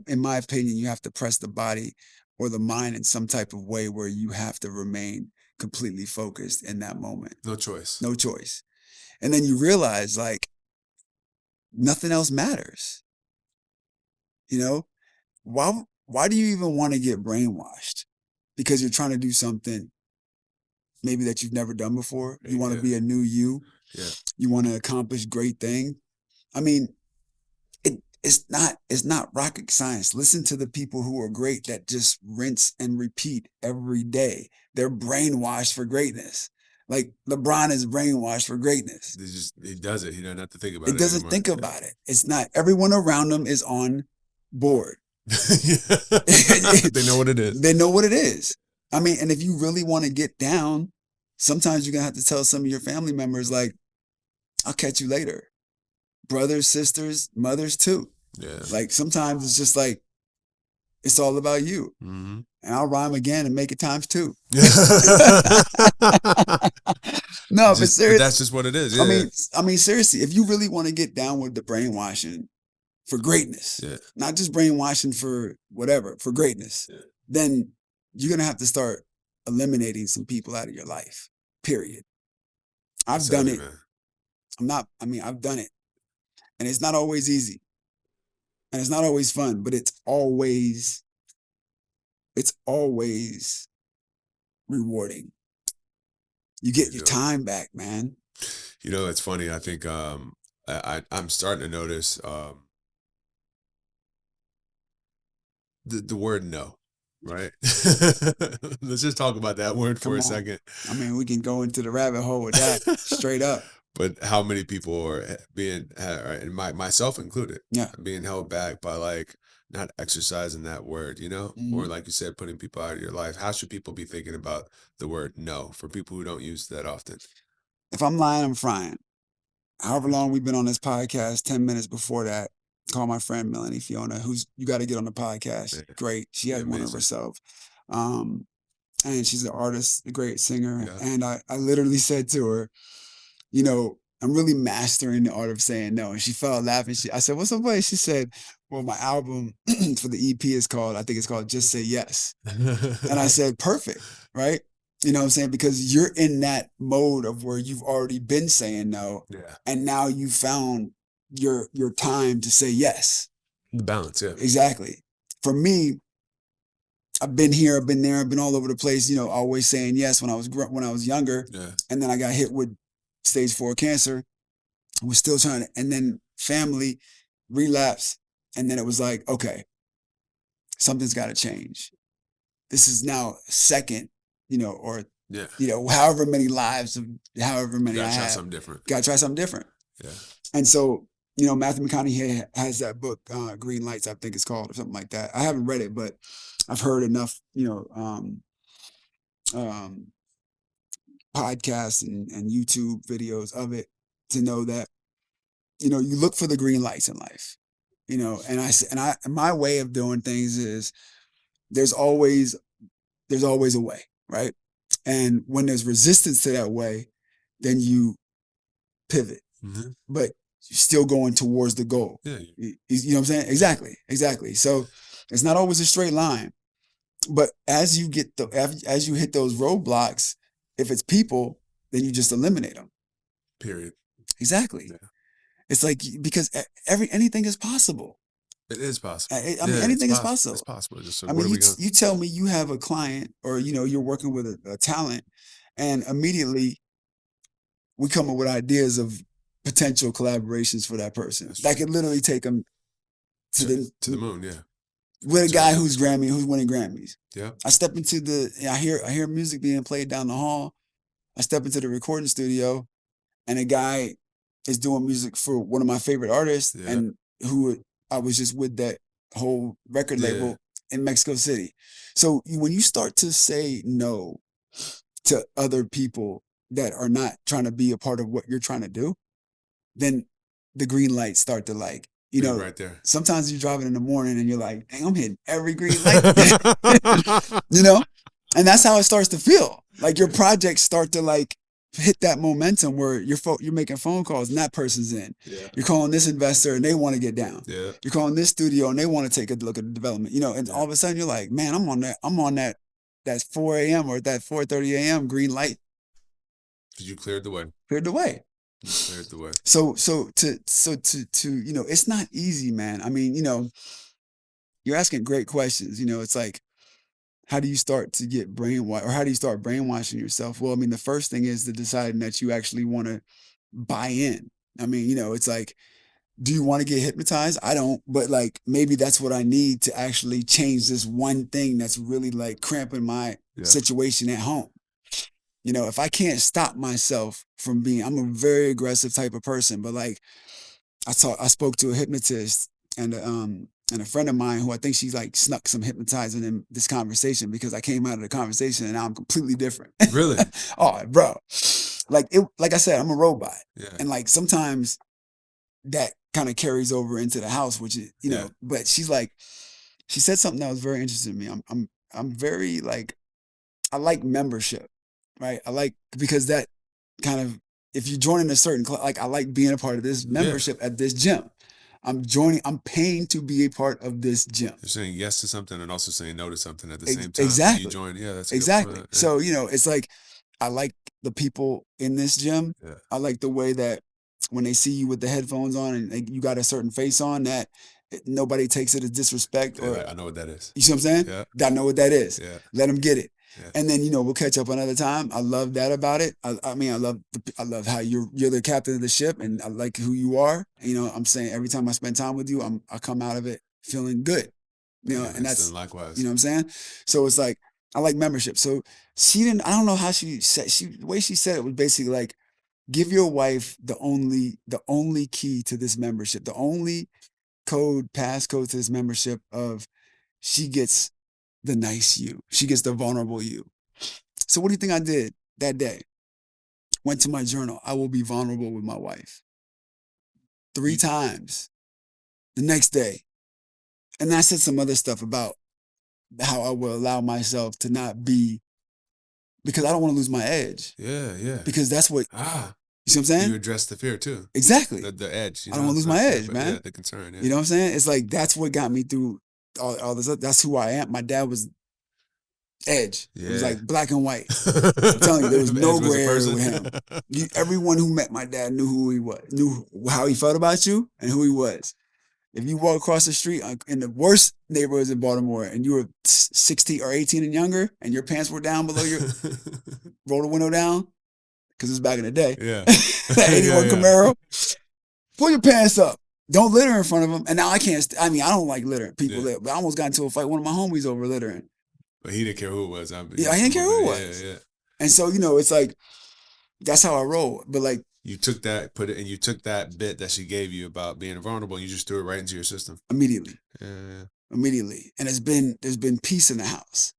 B: in my opinion, you have to press the body or the mind in some type of way where you have to remain completely focused in that moment.
A: No choice.
B: No choice. And then you realize, like, nothing else matters. Why do you even want to get brainwashed? Because you're trying to do something maybe that you've never done before. You want to be a new you.
A: Yeah.
B: You want to accomplish great things. I mean, it's not rocket science. Listen to the people who are great that just rinse and repeat every day. They're brainwashed for greatness. Like LeBron is brainwashed for greatness.
A: He does it. He doesn't have to think about it.
B: It doesn't think about it. It's not everyone around him is on board.
A: They know what it is.
B: They know what it is. I mean, and if you really want to get down, sometimes you're going to have to tell some of your family members, like, I'll catch you later. Brothers, sisters, mothers too.
A: Yeah.
B: Like sometimes it's just like, it's all about you.
A: Mm-hmm.
B: And I'll rhyme again and make it times two.
A: No, but seriously. But that's just what it is. Yeah.
B: I mean, seriously, if you really want to get down with the brainwashing for greatness, not just brainwashing for whatever, for greatness, then you're going to have to start eliminating some people out of your life, period. I've done it. I've done it. And it's not always easy. And it's not always fun, but it's always rewarding. You get your time back, man.
A: It's funny. I think I'm starting to notice the word no, right? Let's just talk about that word for a second.
B: I mean, we can go into the rabbit hole with that straight up.
A: But how many people are being, and myself included, being held back by like not exercising that word, or like you said, putting people out of your life. How should people be thinking about the word no for people who don't use that often?
B: If I'm lying, I'm frying. However long we've been on this podcast, 10 minutes before that, call my friend Melanie Fiona, you got to get on the podcast. Yeah. Great. She has one of herself. And she's an artist, a great singer. Yeah. And I literally said to her, I'm really mastering the art of saying no. And she fell out laughing. I said, what's up, buddy? She said, well, my album for the EP I think it's called Just Say Yes. And I said, perfect, right? You know what I'm saying? Because you're in that mode of where you've already been saying no. Yeah. And now you found your time to say yes.
A: The balance, yeah.
B: Exactly. for me, I've been here, I've been there, I've been all over the place, always saying yes when I was younger.
A: Yeah.
B: And then I got hit with stage 4 cancer. I was still trying to, and then family, relapse. And then it was like, okay, something's got to change. This is now second, or, however many lives, however many I have. Got to try something different. Got to try something different.
A: Yeah.
B: And so, Matthew McConaughey has that book, Green Lights, I think it's called, or something like that. I haven't read it, but I've heard enough, podcasts and YouTube videos of it to know that, you look for the green lights in life, and my way of doing things is there's always a way, right? And when there's resistance to that way, then you pivot, but you're still going towards the goal.
A: Yeah.
B: You know what I'm saying? Exactly. So it's not always a straight line, but as you hit those roadblocks, if it's people, then you just eliminate them.
A: Period.
B: Exactly. Yeah. It's like, because anything is possible.
A: It is possible.
B: Anything is possible.
A: It's possible.
B: You tell me you have a client, or you're working with a talent, and immediately we come up with ideas of potential collaborations for that person. That could literally take them to the moon. Yeah. With a guy who's winning Grammys.
A: Yeah.
B: I step into I hear music being played down the hall. I step into the recording studio, and a guy is doing music for one of my favorite artists, and who I was just with that whole record label in Mexico City. So when you start to say no to other people that are not trying to be a part of what you're trying to do, then the green lights start to
A: right there.
B: Sometimes you're driving in the morning and you're like, dang, I'm hitting every green light. And that's how it starts to feel. Like your projects start to hit that momentum where you're making phone calls and that person's in.
A: Yeah.
B: You're calling this investor and they want to get down.
A: Yeah.
B: You're calling this studio and they want to take a look at the development. And all of a sudden you're like, man, I'm on that 4 a.m. or that 4:30 a.m. green light.
A: You cleared the way.
B: Cleared the way.
A: Cleared the way.
B: So to it's not easy, man. I mean, you're asking great questions. It's like, how do you start to get brainwashed, or how do you start brainwashing yourself? Well, I mean, the first thing is the deciding that you actually want to buy in. I mean, it's like, do you want to get hypnotized? I don't, but maybe that's what I need to actually change this one thing that's really cramping my situation at home. If I can't stop myself from I'm a very aggressive type of person, but I spoke to a hypnotist and a friend of mine who I think she's snuck some hypnotizing in this conversation, because I came out of the conversation and now I'm completely different.
A: Really?
B: Oh, bro. Like I said, I'm a robot.
A: Yeah.
B: And sometimes that kind of carries over into the house, which is, but she said something that was very interesting to me. I'm very I like membership. Right. Because that kind of, if you join in a certain club, I like being a part of this membership at this gym. I'm paying to be a part of this gym.
A: You're saying yes to something and also saying no to something at the same time.
B: Exactly.
A: You join. Yeah, that's
B: exactly.
A: Yeah.
B: So, it's I like the people in this gym.
A: Yeah.
B: I like the way that when they see you with the headphones on and you got a certain face on, that nobody takes it as disrespect.
A: Yeah, I know what that is.
B: You see what I'm saying?
A: Yeah.
B: I know what that is.
A: Yeah.
B: Let them get it.
A: Yeah.
B: And then we'll catch up another time. I love that about it. I mean, I love how you're the captain of the ship, and I like who you are. I'm saying every time I spend time with you, I come out of it feeling good. And that's
A: likewise.
B: You know what I'm saying? So it's I like membership. So she didn't. I don't know how she said. The way she said it was basically give your wife the only key to this membership, the only passcode to this membership of she gets the nice you. She gets the vulnerable you. So what do you think I did that day? Went to my journal. I will be vulnerable with my wife. 3 times the next day. And I said some other stuff about how I will allow myself to not be, because I don't want to lose my edge.
A: Yeah, yeah.
B: Because that's what, you see what I'm saying?
A: You address the fear too.
B: Exactly.
A: The edge.
B: I don't want to lose my edge, man.
A: Yeah, the concern. Yeah.
B: You know what I'm saying? It's that's what got me through all this. That's who I am. My dad was edge. Yeah. It was black and white. I'm telling you, there was no gray area with him. Everyone who met my dad knew who he was, knew how he felt about you and who he was. If you walk across the street in the worst neighborhoods in Baltimore and you were 16 or 18 and younger and your pants were down below your, roll the window down, because it's back in the day.
A: Yeah.
B: That 81 Camaro. Pull your pants up. Don't litter in front of them. And now I can't, I don't like littering. People litter. But I almost got into a fight with one of my homies over littering.
A: But he didn't care who it was.
B: I didn't care who it was. Yeah. And so, it's like, that's how I roll. But like,
A: you took that, you took that bit that she gave you about being vulnerable, and you just threw it right into your system.
B: Immediately.
A: Yeah.
B: Immediately. And there's been peace in the house.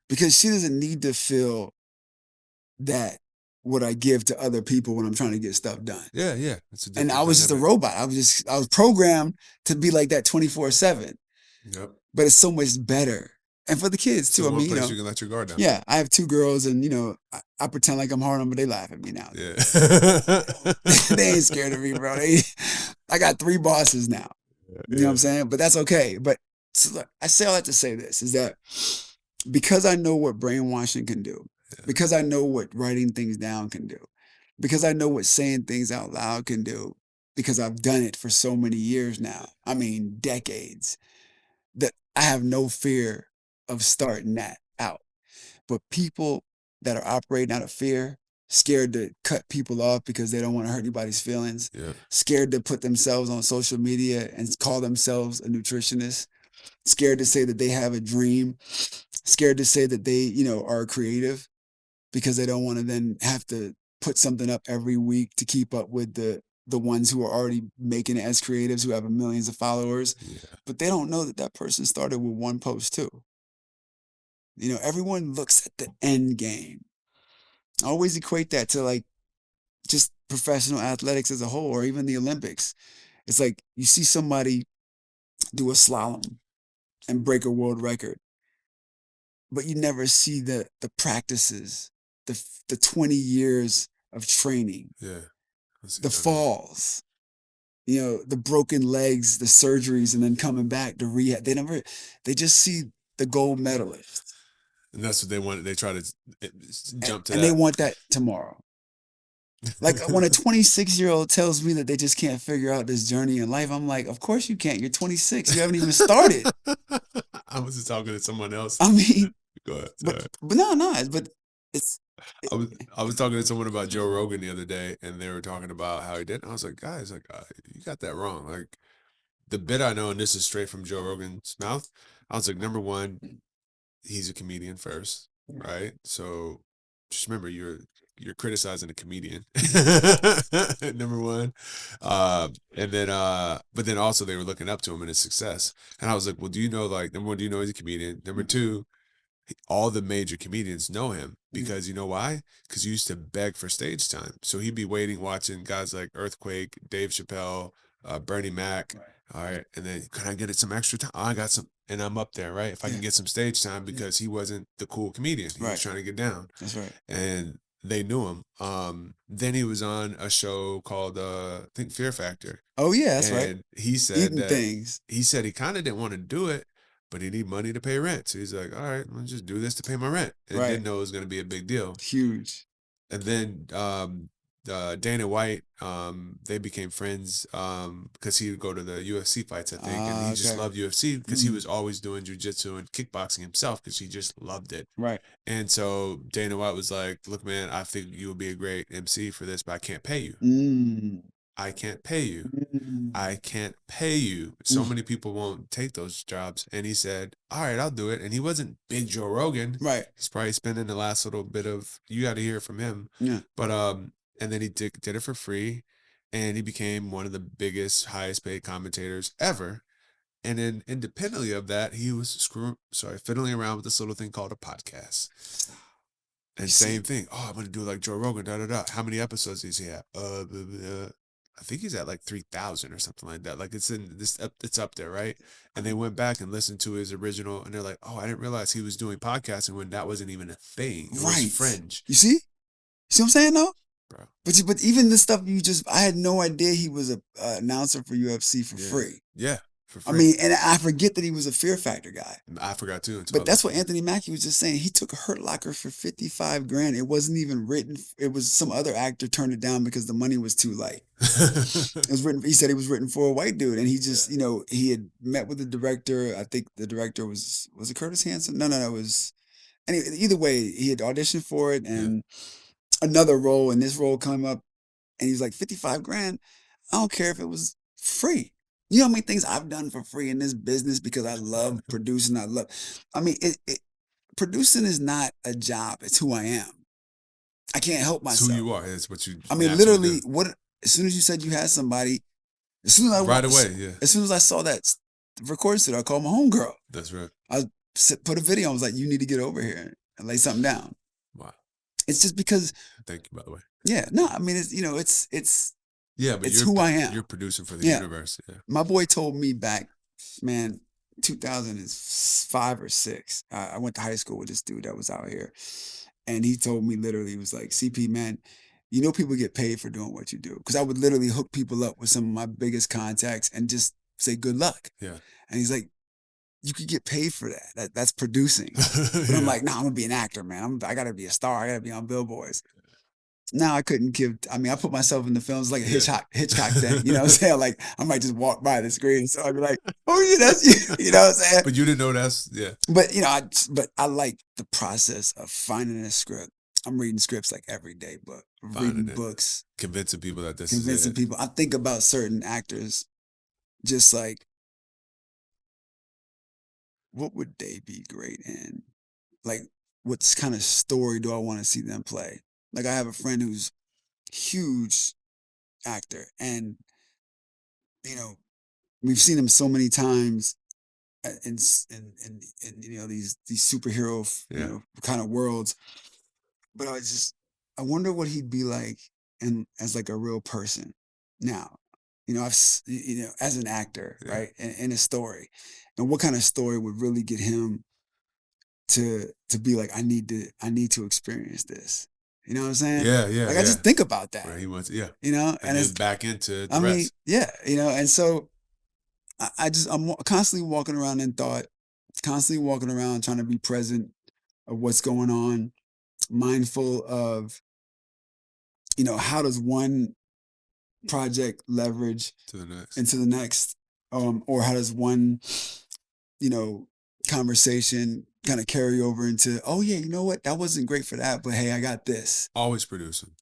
B: Because she doesn't need to feel that what I give to other people when I'm trying to get stuff done.
A: Yeah, yeah.
B: And I was just a robot. I was programmed to be like that 24/7.
A: Yep.
B: But it's so much better. And for the kids too.
A: So one place you can let your guard down.
B: Yeah, I have 2 girls, and I pretend like I'm hard on them, but they laugh at me now.
A: Yeah.
B: They ain't scared of me, bro. I got 3 bosses now. You know what I'm saying? But that's okay. But so look, I say all that to say this, is that because I know what brainwashing can do, because I know what writing things down can do, because I know what saying things out loud can do, because I've done it for so many years now, decades, that I have no fear of starting that out. But people that are operating out of fear, scared to cut people off because they don't want to hurt anybody's feelings, scared to put themselves on social media and call themselves a nutritionist, scared to say that they have a dream, scared to say that they, are creative, because they don't want to then have to put something up every week to keep up with the ones who are already making it as creatives, who have millions of followers. But they don't know that person started with 1 post too. Everyone looks at the end game. I always equate that to like just professional athletics as a whole, or even the Olympics. It's like you see somebody do a slalom and break a world record, but you never see the practices, the 20 years of training, the falls, the broken legs, the surgeries, and then coming back to rehab. They just see the gold medalist.
A: And that's what they want. They try to jump to that.
B: And they want that tomorrow. Like when a 26-year-old tells me that they just can't figure out this journey in life, I'm like, of course you can't. You're 26. You haven't even started.
A: I was just talking to someone else.
B: Go ahead.
A: But I was talking to someone about Joe Rogan the other day, and they were talking about how he did. And I was like, guys, you got that wrong. Like the bit I know, and this is straight from Joe Rogan's mouth. I was like, number one, he's a comedian first, right? So just remember, you're criticizing a comedian, number one. And then, but then also they were looking up to him and his success. And I was like, well, do you know, like, number one, do you know he's a comedian? Number two, all the major comedians know him, because you know why? Because he used to beg for stage time. So he'd be watching guys like Earthquake, Dave Chappelle, Bernie Mac. All right. And then, can I get some extra time? Oh, I got some. And I'm up there, right? If I can get some stage time, because he wasn't the cool comedian. He was trying to get down.
B: That's right.
A: And they knew him. Then he was on a show called, I think, Fear Factor.
B: Oh, yeah, that's right.
A: And he said he said he kind of didn't want to do it, but he needed money to pay rent. So he's like, all right, let's just do this to pay my rent. And didn't know it was going to be a big deal.
B: Huge.
A: And then Dana White, they became friends because he would go to the UFC fights, I think, and he just loved UFC because he was always doing jiu-jitsu and kickboxing himself because he just loved it.
B: Right.
A: And so Dana White was like, look, man, I think you would be a great MC for this, but I can't pay you. I can't pay you. I can't pay you. So many people won't take those jobs. And he said, all right, I'll do it. And he wasn't big Joe Rogan.
B: Right.
A: He's probably spending the last little bit of, you got to hear from him.
B: Yeah.
A: But, and then he did it for free. And he became one of the biggest, highest paid commentators ever. And then independently of that, he was fiddling around with this little thing called a podcast. And same thing. Oh, I'm going to do like Joe Rogan, How many episodes does he have? I think he's at like 3,000 or something like that. Like it's up there, right? And they went back and listened to his original, and they're like, "Oh, I didn't realize he was doing podcasting when that wasn't even a thing. It was fringe."
B: You see what I'm saying, though?
A: Bro.
B: But even the stuff I had no idea he was a announcer for UFC for free.
A: Yeah. for
B: I
A: free.
B: mean, and I forget that he was a Fear Factor guy.
A: I forgot too.
B: But that's what Anthony Mackie was just saying. He took Hurt Locker for 55 grand. It wasn't even written. It was some other actor turned it down because the money was too light. It was written. He said it was written for a white dude, and he just, he had met with the director. I think the director was it Curtis Hanson? No, it was. Anyway, either way, he had auditioned for it, and another role, and this role came up, and he was like 55 grand. I don't care if it was free. You know how many things I've done for free in this business because I love producing. I mean, producing is not a job. It's who I am. I can't help
A: It's
B: myself.
A: who you are. It's what you.
B: I mean, literally, as soon as you said you had somebody, as soon as as soon as I saw that recording studio, I called my homegirl.
A: That's right.
B: I put a video. I was like, "You need to get over here and lay something down."
A: Wow.
B: It's just because.
A: Thank you, by the way.
B: Yeah. No, I mean, it's.
A: Yeah, but
B: it's who I am.
A: You're producing for the universe. Yeah.
B: My boy told me back, man, 2005 or 6. I went to high school with this dude that was out here, and he told me literally, he was like, "CP, man, people get paid for doing what you do." Because I would literally hook people up with some of my biggest contacts and just say good luck.
A: Yeah.
B: And he's like, "You could get paid for that. That's producing." But I'm like, "Nah, I'm gonna be an actor, man. I gotta be a star. I gotta be on billboards." Now I couldn't I put myself in the films like a Hitchcock thing. You know what I'm saying? Like I might just walk by the screen. So I'd be like, "Oh yeah, that's you." You know what I'm saying?
A: But you didn't know
B: But I like the process of finding a script. I'm reading scripts like every day, but reading books.
A: Convincing people that this
B: Convincing people. I think about certain actors just like, what would they be great in? Like, what kind of story do I want to see them play? Like, I have a friend who's huge actor, and we've seen him so many times in these superhero kind of worlds. But I wonder what he'd be like as like a real person now. As an actor, right, in a story, and what kind of story would really get him to be like, I need to experience this. You know what I'm saying?
A: Yeah.
B: Like I just think about that.
A: Right, he wants,
B: and
A: it's back into the rest.
B: And so I'm constantly walking around in thought, constantly walking around trying to be present of what's going on, mindful of, how does one project leverage into the next, or how does one, conversation kind of carry over into, oh yeah, you know what? That wasn't great for that, but hey, I got this.
A: Always producing,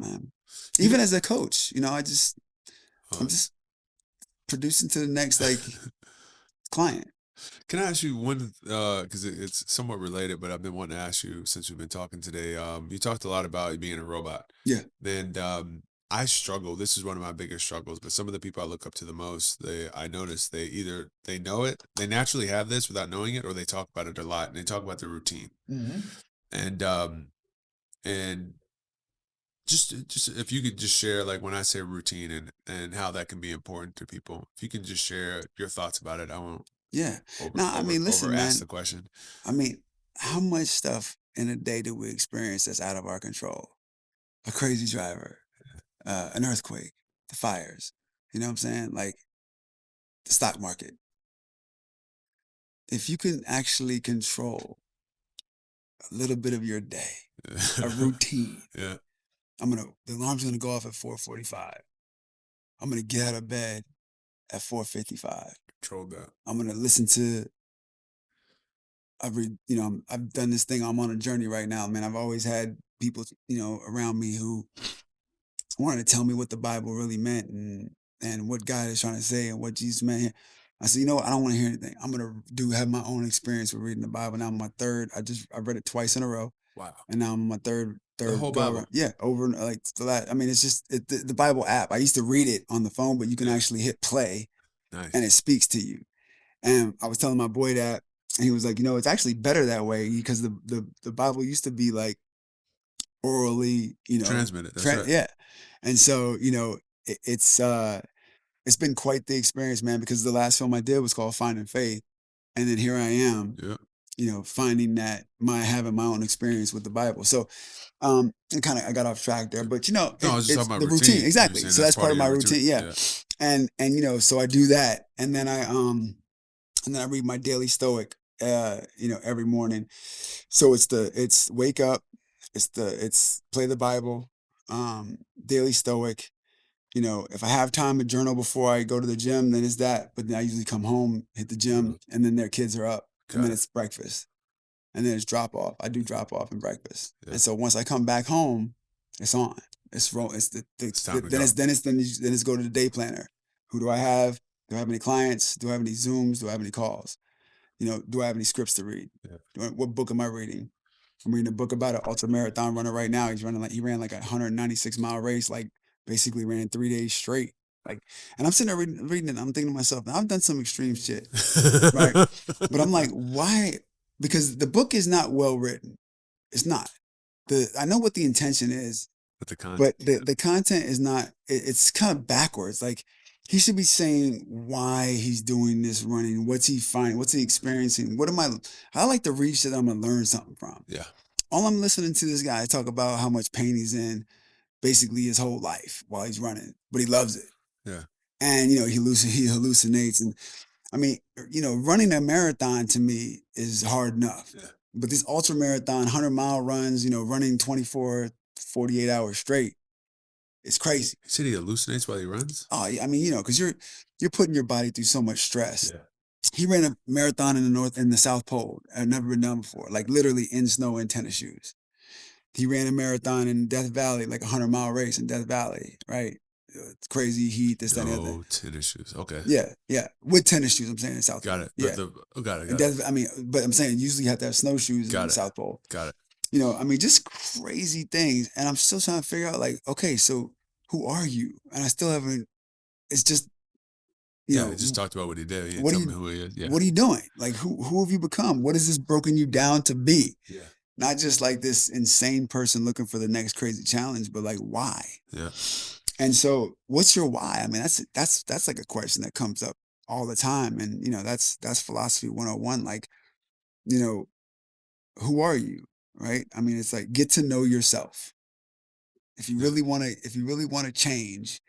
B: man. Even as a coach, I'm just producing to the next client.
A: Can I ask you one, because it's somewhat related, but I've been wanting to ask you since we've been talking today. You talked a lot about being a robot.
B: Yeah.
A: And I struggle. This is one of my biggest struggles, but some of the people I look up to the most, I notice they either they know it, they naturally have this without knowing it, or they talk about it a lot, and they talk about their routine. And just if you could just share, like when I say routine and how that can be important to people, if you can just share your thoughts about it, I won't.
B: Yeah. Listen, man.
A: Ask the question.
B: I mean, how much stuff in a day do we experience that's out of our control? A crazy driver, an earthquake, the fires. You know what I'm saying? Like the stock market. If you can actually control a little bit of your day, a routine.
A: Yeah.
B: The alarm's gonna go off at 4:45. I'm gonna get out of bed at 4:55.
A: Control that.
B: I'm gonna listen to. I've done this thing. I'm on a journey right now, man. I've always had people, around me who wanted to tell me what the Bible really meant and what God is trying to say and what Jesus meant here. I said, you know what? I don't want to hear anything. I'm gonna have my own experience with reading the Bible. Now I'm my third. I read it twice in a row.
A: Wow.
B: And now I'm my third
A: the whole Bible.
B: around. Yeah, over like the last. I mean, it's just the Bible app. I used to read it on the phone, but you can actually hit play, and it speaks to you. And I was telling my boy that, and he was like, it's actually better that way because the Bible used to be like orally,
A: transmitted. That's right.
B: Yeah, and so it's been quite the experience, man. Because the last film I did was called Finding Faith, and then here I am.
A: Yeah.
B: finding that having my own experience with the Bible. So, and kind of I got off track there, but
A: No, I was just
B: it's
A: talking
B: the
A: about
B: routine
A: routine. You're
B: exactly.
A: saying
B: So
A: that's
B: that's
A: part
B: part
A: of
B: of my
A: your routine.
B: routine. Yeah,
A: Yeah.
B: and so I do that, and then I read my daily Stoic, every morning. So it's wake up, it's play the Bible, daily Stoic. If I have time to journal before I go to the gym, then it's that. But then I usually come home, hit the gym, and then their kids are up, and then it's breakfast, and then it's drop off. I do drop off and breakfast, and so once I come back home, it's on. It's roll. It's
A: time to
B: then
A: go.
B: it's go to the day planner. Who do I have? Do I have any clients? Do I have any Zooms? Do I have any calls? Do I have any scripts to read? What book am I reading? I'm reading a book about an ultra marathon runner right now. He ran like a 196-mile race, like basically ran 3 days straight. Like, and I'm sitting there reading it. I'm thinking to myself, I've done some extreme shit, right? But I'm like, why? Because the book is not well written. It's not. I know what the intention is,
A: But the content.
B: but the content is not. It's kind of backwards. Like, he should be saying why he's doing this running. What's he finding? What's he experiencing? I like to read shit I'm gonna learn something from.
A: Yeah.
B: All I'm listening to this guy talk about how much pain he's in, basically his whole life while he's running, but he loves it.
A: Yeah.
B: And he hallucinates, and I mean, running a marathon to me is hard enough.
A: Yeah.
B: But these ultra marathon 100-mile runs, running 24, 48 hours straight, it's crazy.
A: You said he hallucinates while he runs?
B: Oh, yeah, I mean, because you're putting your body through so much stress.
A: Yeah.
B: He ran a marathon in the South Pole. I've never been done before, like literally in snow and tennis shoes. He ran a marathon in Death Valley, like a 100-mile race in Death Valley, right? It's crazy heat, this, that, and the other thing.
A: Tennis shoes. Okay.
B: Yeah. With tennis shoes, I'm saying in South Pole.
A: Got it.
B: Yeah.
A: Got it.
B: I mean, but I'm saying usually you have to have snowshoes in the South Pole.
A: Got it.
B: I mean, just crazy things. And I'm still trying to figure out, like, okay, so who are you? And I still haven't, it's just,
A: he just talked about what he did. He didn't tell me who he is. Yeah.
B: What are you doing? Like, who have you become? What has this broken you down to be?
A: Yeah.
B: Not just like this insane person looking for the next crazy challenge, but like, why?
A: Yeah.
B: And so, what's your why? I mean, that's like a question that comes up all the time, and that's philosophy 101. Like, who are you, right? I mean, it's like, get to know yourself. If you really want to change,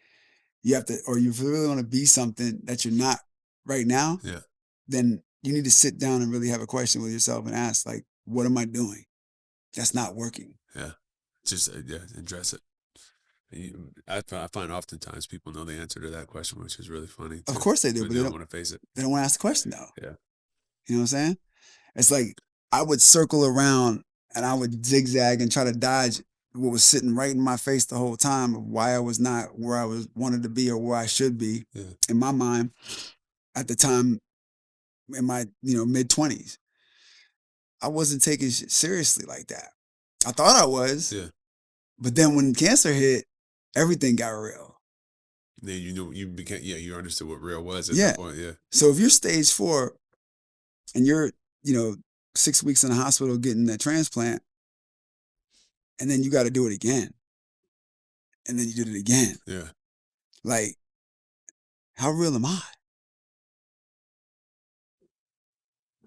B: you have to, or you really want to be something that you're not right now.
A: Yeah. Then
B: you need to sit down and really have a question with yourself and ask, like, what am I doing that's not working?
A: Yeah. Just address it. I find oftentimes people know the answer to that question, which is really funny.
B: Of course they do,
A: but they don't want to face it.
B: They don't want to ask the question, though.
A: Yeah.
B: You know what I'm saying? It's like I would circle around and I would zigzag and try to dodge what was sitting right in my face the whole time of why I was not where I wanted to be or where I should be in my mind at the time in my mid-20s. I wasn't taking shit seriously like that. I thought I was.
A: Yeah.
B: But then when cancer hit, everything got real.
A: Then you understood what real was at that point. Yeah.
B: So if you're stage 4 and you're, 6 weeks in the hospital getting that transplant, and then you got to do it again. And then you did it again.
A: Yeah.
B: Like, how real am I?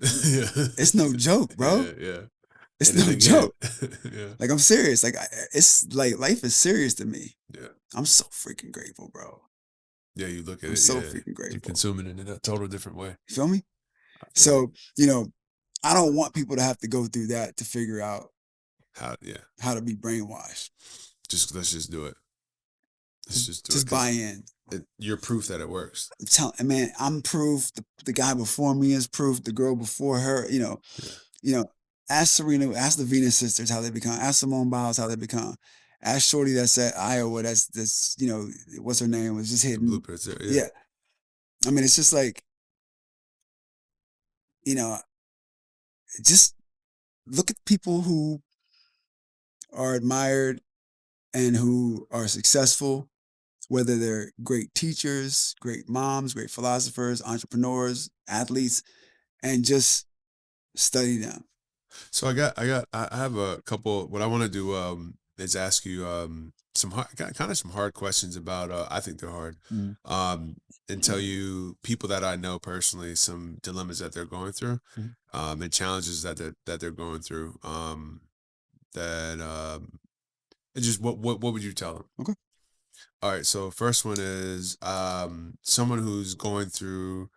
A: Yeah.
B: It's no joke, bro.
A: Yeah.
B: It's no joke. Yeah. Like, I'm serious. Like, it's like life is serious to me.
A: Yeah.
B: I'm so freaking grateful, bro.
A: Yeah, you look at
B: I'm so freaking grateful.
A: You consume it in a total different way.
B: You feel me? So, I don't want people to have to go through that to figure out how to be brainwashed.
A: Let's just do it. Let's just do it.
B: Just buy in.
A: You're proof that it works.
B: I'm telling, man, I'm proof. The guy before me is proof. The girl before her, ask Serena, ask the Venus sisters how they become. Ask Simone Biles how they become. Ask Shorty that's at Iowa. That's what's her name? Was just hitting
A: blueprints there.
B: Yeah. I mean, it's just like, just look at people who are admired and who are successful, whether they're great teachers, great moms, great philosophers, entrepreneurs, athletes, and just study them.
A: So I have a couple. What I want to do is ask you some kind of some hard questions about. I think they're hard. And tell you people that I know personally some dilemmas that they're going through, and challenges that they're going through. That and just what would you tell them?
B: Okay.
A: All right. So first one is someone who's going through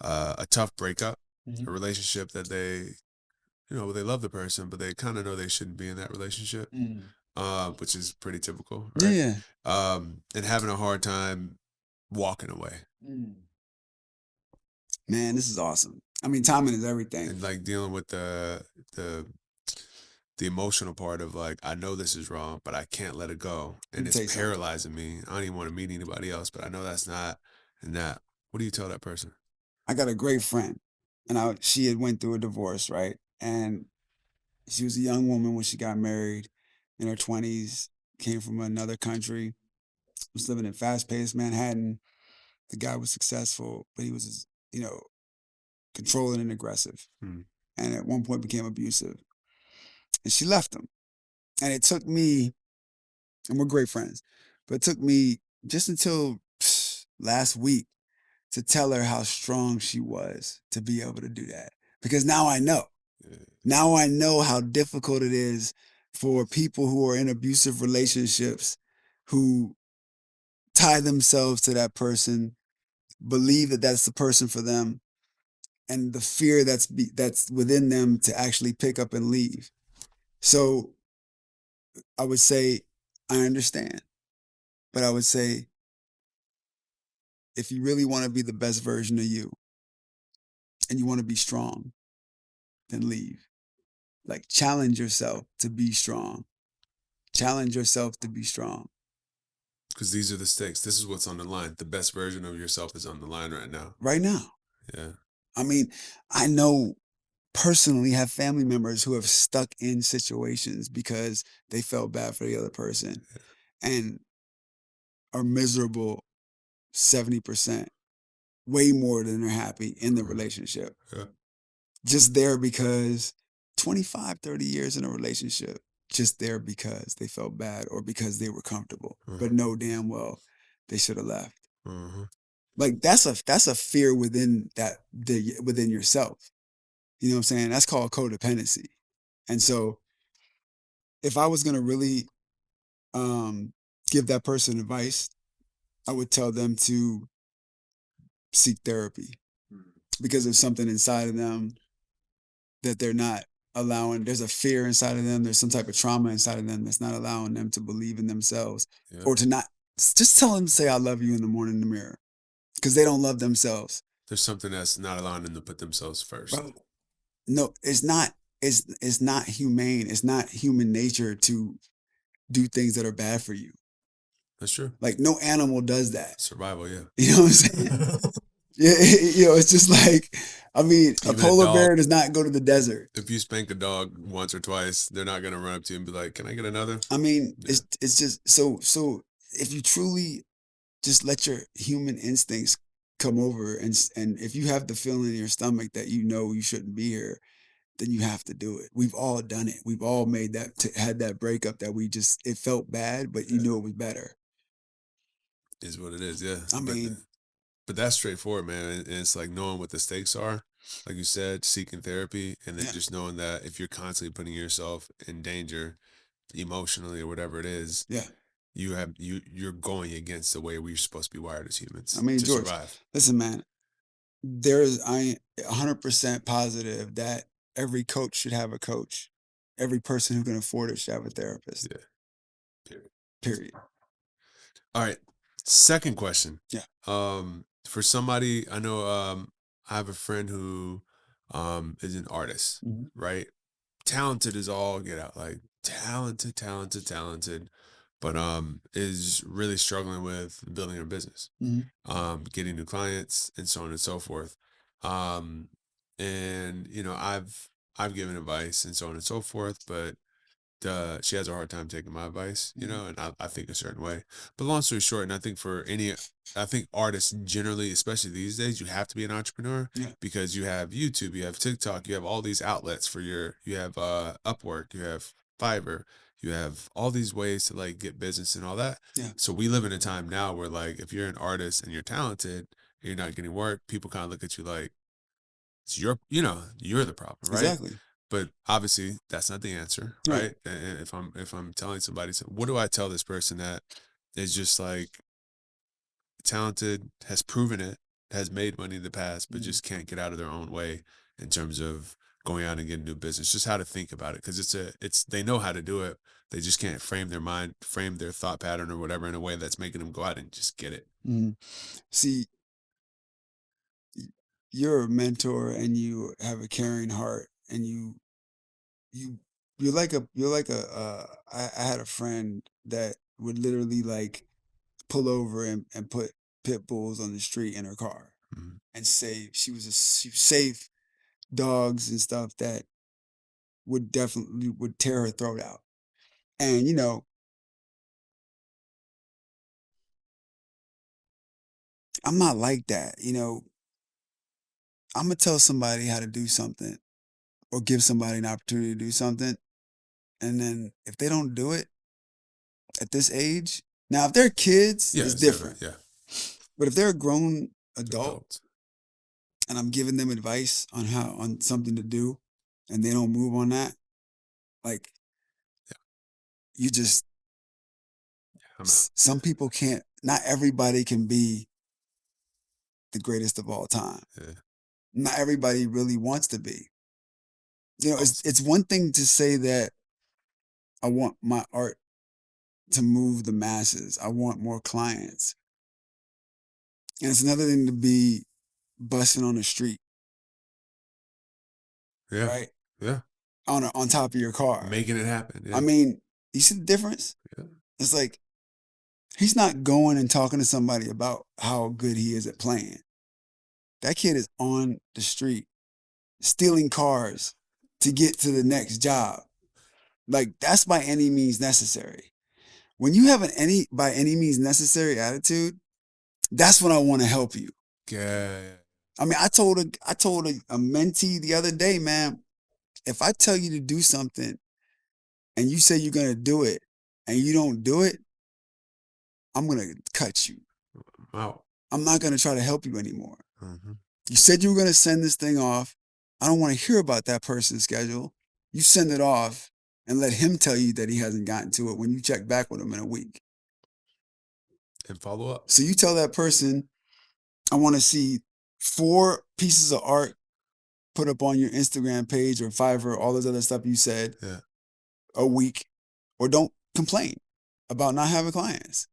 A: a tough breakup, a relationship that they they love the person, but they kind of know they shouldn't be in that relationship, which is pretty typical, right?
B: Yeah.
A: And having a hard time walking away
B: Man, this is awesome. I mean, timing is everything.
A: and like dealing with the the emotional part of like, I know this is wrong, but I can't let it go, and
B: Let me
A: it's
B: tell you
A: paralyzing me. I don't even want to meet anybody else, but I know that's not. And that, what do you tell that person?
B: I got a great friend, and she had went through a divorce, right? And she was a young woman when she got married, in her 20s, came from another country, was living in fast-paced Manhattan. The guy was successful, but he was, you know, controlling and aggressive,
A: Hmm.
B: and at one point became abusive. And she left him. And it took me, and we're great friends, but it took me just until last week to tell her how strong she was to be able to do that. Because now I know.
A: Yeah.
B: Now I know how difficult it is for people who are in abusive relationships, who tie themselves to that person, believe that that's the person for them, and the fear that's within them to actually pick up and leave. So I would say, I understand, but I would say, if you really want to be the best version of you and you want to be strong, then leave. Like, challenge yourself to be strong. Challenge yourself to be strong.
A: Because these are the stakes. This is what's on the line. The best version of yourself is on the line right now.
B: Right now.
A: Yeah.
B: I mean, I know personally have family members who have stuck in situations because they felt bad for the other person and are miserable 70%, way more than they're happy in the relationship.
A: Yeah.
B: Just there because 25, 30 years in a relationship, just there because they felt bad or because they were comfortable, but know damn well they should have left. Like, that's a fear within within yourself. You know what I'm saying? That's called codependency. And so if I was gonna really give that person advice, I would tell them to seek therapy, because there's something inside of them that they're not allowing. There's a fear inside of them. There's some type of trauma inside of them that's not allowing them to believe in themselves, or to not just tell them to say I love you in the morning in the mirror, because they don't love themselves.
A: There's something that's not allowing them to put themselves first.
B: Bro, no, it's not. It's not humane. It's not human nature to do things that are bad for you.
A: That's true.
B: Like, no animal does that.
A: Survival, yeah.
B: You know what I'm saying? Yeah, it's just like, I mean,
A: Even
B: a polar
A: dog,
B: bear does not go to the desert.
A: If you spank a dog once or twice, they're not gonna run up to you and be like, "Can I get another?"
B: I mean, it's just so if you truly just let your human instincts come over, and if you have the feeling in your stomach that you know you shouldn't be here, then you have to do it. We've all done it. We've all made had that breakup that it felt bad, but you knew it was better.
A: Is what it is, yeah.
B: I mean,
A: but that's straightforward, man. And it's like knowing what the stakes are, like you said, seeking therapy, and then just knowing that if you're constantly putting yourself in danger emotionally or whatever it is, you're going against the way we're supposed to be wired as humans.
B: I mean,
A: to
B: George,
A: survive.
B: Listen, man, I 100% positive that every coach should have a coach. Every person who can afford it should have a therapist.
A: Yeah.
B: Period.
A: All right. Second question.
B: Yeah.
A: For somebody, I know I have a friend who is an artist, right? Talented as all get out, like talented, but is really struggling with building her business, getting new clients and so on and so forth. And I've given advice and so on and so forth, but she has a hard time taking my advice, and I think a certain way. But long story short, and I think artists generally, especially these days, you have to be an entrepreneur because you have YouTube, you have TikTok, you have all these outlets you have Upwork, you have Fiverr, You have all these ways to like get business and all that.
B: Yeah.
A: So we live in a time now where like if you're an artist and you're talented and you're not getting work, people kind of look at you like it's your, you're the problem, right?
B: Exactly.
A: But obviously that's not the answer,
B: Right.
A: right? And if I'm telling somebody, so what do I tell this person that is just like talented, has proven it, has made money in the past, but
B: Mhm.
A: just can't get out of their own way in terms of going out and getting new business. Just how to think about it, because it's they know how to do it. They just can't frame their mind, frame their thought pattern or whatever in a way that's making them go out and just get it.
B: Mhm. See, you're a mentor and you have a caring heart, and you I had a friend that would literally like pull over and put pit bulls on the street in her car
A: Mhm.
B: and save. She saved dogs and stuff that would definitely would tear her throat out. And I'm not like that. I'm gonna tell somebody how to do something or give somebody an opportunity to do something, and then if they don't do it at this age, now if they're kids,
A: Yeah,
B: it's
A: it's different.
B: different.
A: Yeah,
B: But if they're a grown adult
A: adults.
B: and I'm giving them advice on something to do and they don't move on that, like you just
A: I'm out.
B: some people can't, not everybody can be the greatest of all time.
A: Yeah.
B: Not everybody really wants to be. It's
A: Also,
B: it's one thing to say that I want my art to move the masses. I want more clients. And it's another thing to be busting on the street,
A: yeah,
B: right?
A: yeah,
B: On top of your car.
A: making it happen.
B: I
A: Yeah,
B: mean, you see the difference?
A: yeah.
B: It's like he's not going and talking to somebody about how good he is at playing. That kid is on the street stealing cars to get to the next job. Like that's by any means necessary. When you have an any by any means necessary attitude, that's when I want to help you.
A: Yeah,
B: I mean, I told a mentee the other day, man, if I tell you to do something and you say you're gonna do it and you don't do it, I'm gonna cut you.
A: I'm out.
B: I'm not gonna try to help you anymore.
A: Hmm.
B: You said you were gonna send this thing off. I don't want to hear about that person's schedule. You send it off and let him tell you that he hasn't gotten to it when you check back with him in a week.
A: And follow up.
B: So you tell that person, I want to see 4 pieces of art put up on your Instagram page or Fiverr, all this other stuff you said
A: Yeah,
B: a week, or don't complain about not having clients.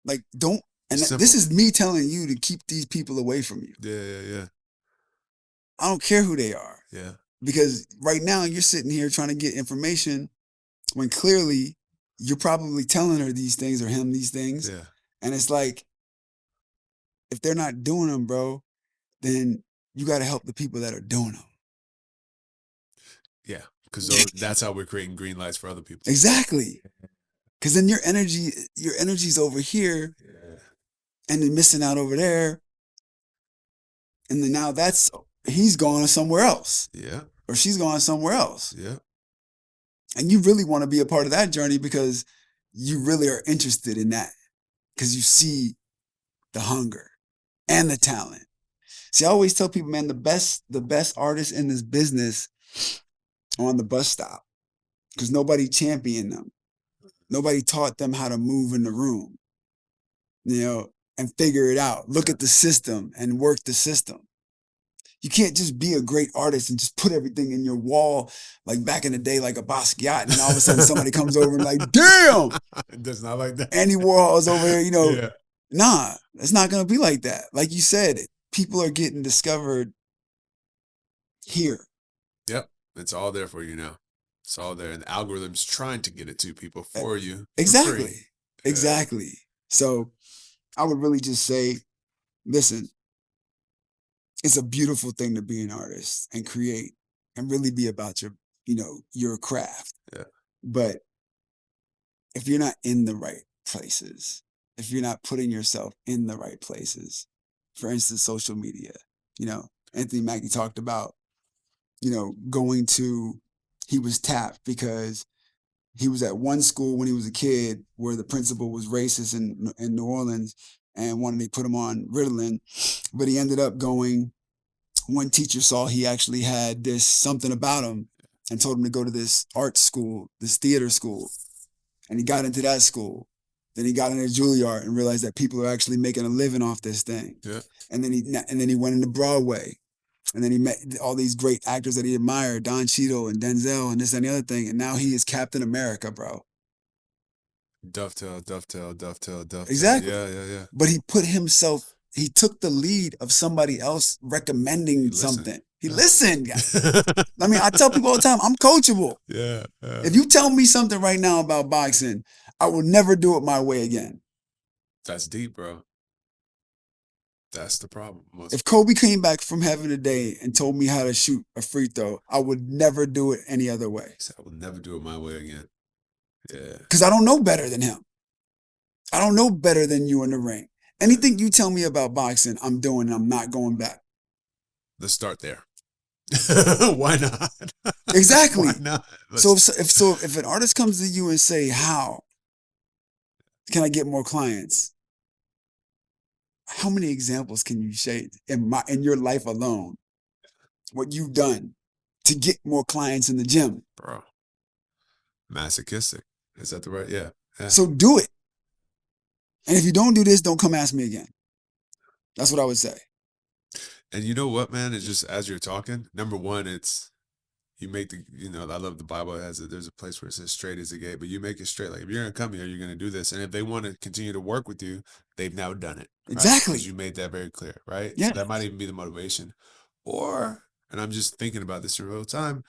B: Like, don't, and this
A: simple.
B: is me telling you to keep these people away from you.
A: Yeah, yeah, yeah,
B: I don't care who they are
A: yeah,
B: because right now you're sitting here trying to get information when clearly you're probably telling her these things or him these things.
A: yeah,
B: And it's like, if they're not doing them, bro, then you got to help the people that are doing them.
A: yeah. Because that's how we're creating green lights for other people.
B: Exactly. Because then your energy's over here
A: Yeah,
B: and then missing out over there. And then now he's gone somewhere else
A: yeah,
B: or she's gone somewhere else.
A: yeah.
B: And you really want to be a part of that journey because you really are interested in that because you see the hunger and the talent. See, I always tell people, man, the best artists in this business are on the bus stop because nobody championed them. Nobody taught them how to move in the room, and figure it out. Look
A: Yeah.
B: at the system and work the system. You can't just be a great artist and just put everything in your wall like back in the day, like a Basquiat, and all of a sudden somebody comes over and like, damn,
A: It does not like that.
B: Andy Warhol's over here,
A: Yeah.
B: Nah, it's not gonna be like that. Like you said, people are getting discovered here.
A: Yep. It's all there for you now. It's all there. And the algorithm's trying to get it to people
B: E-
A: for you. For
B: Exactly.
A: free.
B: Exactly. So I would really just say, listen, it's a beautiful thing to be an artist and create and really be about your craft.
A: Yeah.
B: But if you're not in the right places, if you're not putting yourself in the right places, for instance, social media, Anthony Mackie talked about, going to, he was tapped because he was at one school when he was a kid where the principal was racist in New Orleans and wanted to put him on Ritalin, but he ended up going. One teacher saw he actually had this something about him and told him to go to this art school, this theater school, and he got into that school. Then he got into Juilliard and realized that people are actually making a living off this thing.
A: Yeah.
B: And then he went into Broadway. And then he met all these great actors that he admired, Don Cheadle and Denzel and this and the other thing. And now he is Captain America, bro.
A: Dovetail.
B: Exactly.
A: Yeah.
B: But he took the lead of somebody else recommending something. He listened. I mean, I tell people all the time, I'm coachable.
A: Yeah.
B: If you tell me something right now about boxing, I will never do it my way again.
A: That's deep, bro. That's the problem.
B: If Kobe came back from heaven today and told me how to shoot a free throw, I would never do it any other way.
A: I would never do it my way again. Yeah.
B: Because I don't know better than him. I don't know better than you in the ring. Anything you tell me about boxing, I'm doing and I'm not going back.
A: Let's start there. Why not?
B: Exactly.
A: Why not?
B: If an artist comes to you and say, how can I get more clients? How many examples can you say in your life alone, what you've done to get more clients in the gym?
A: Bro, masochistic. Is that the right? Yeah.
B: So do it. And if you don't do this, don't come ask me again. That's what I would say.
A: And you know what, man? It's just as you're talking, number one, you make I love the Bible. There's a place where it says straight is the gate, but you make it straight. Like if you're going to come here, you're going to do this. And if they want to continue to work with you, they've now done it. Right?
B: Exactly.
A: Because you made that very clear, right?
B: Yeah.
A: So that might even be the motivation. And I'm just thinking about this in real time,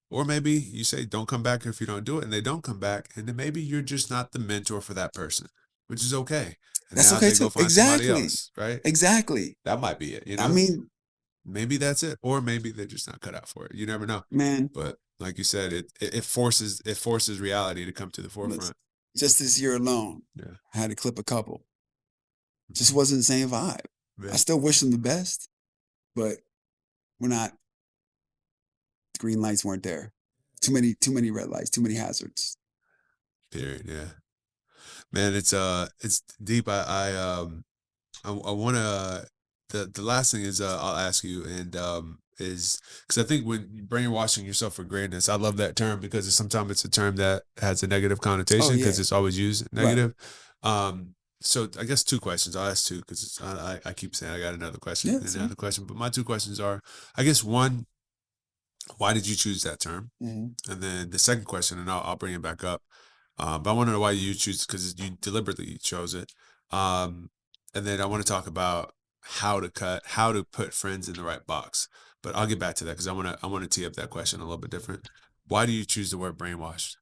A: or maybe you say, don't come back if you don't do it, and they don't come back. And then maybe you're just not the mentor for that person, which is okay. And
B: that's
A: now
B: okay
A: they
B: too.
A: Go find somebody else, right?
B: Exactly.
A: That might be it.
B: I mean,
A: maybe that's it, or maybe they're just not cut out for it. You never know,
B: man.
A: But like you said, it forces reality to come to the forefront.
B: Just this year alone, I had to clip a couple. Just wasn't the same vibe. I still wish them the best, but we're not. The green lights weren't there. Too many red lights. Too many hazards.
A: Period. Yeah, man. It's deep. I want to. The last thing is I'll ask you, and is because I think when you're brainwashing yourself for greatness, I love that term because sometimes it's a term that has a negative connotation because it's always used negative. Right. So I guess two questions. I'll ask two because I keep saying I got another question and another question. But my two questions are, I guess one, why did you choose that term? Mm-hmm. And then the second question, and I'll bring it back up. But I want to know why you choose because you deliberately chose it. And then I want to talk about how to put friends in the right box. But I'll get back to that because I want to tee up that question a little bit different. Why do you choose the word brainwashed?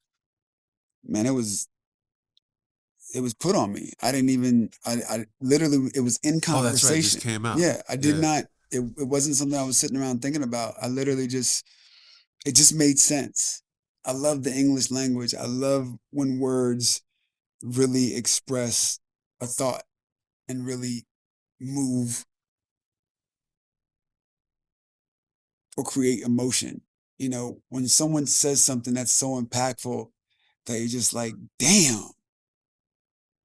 B: Man, it was put on me. I didn't even. I literally it was in conversation.
A: Oh, that's right. It just came out.
B: Yeah, I did not. It wasn't something I was sitting around thinking about. I literally it just made sense. I love the English language. I love when words really express a thought and really move or create emotion. When someone says something that's so impactful that you're just like, damn,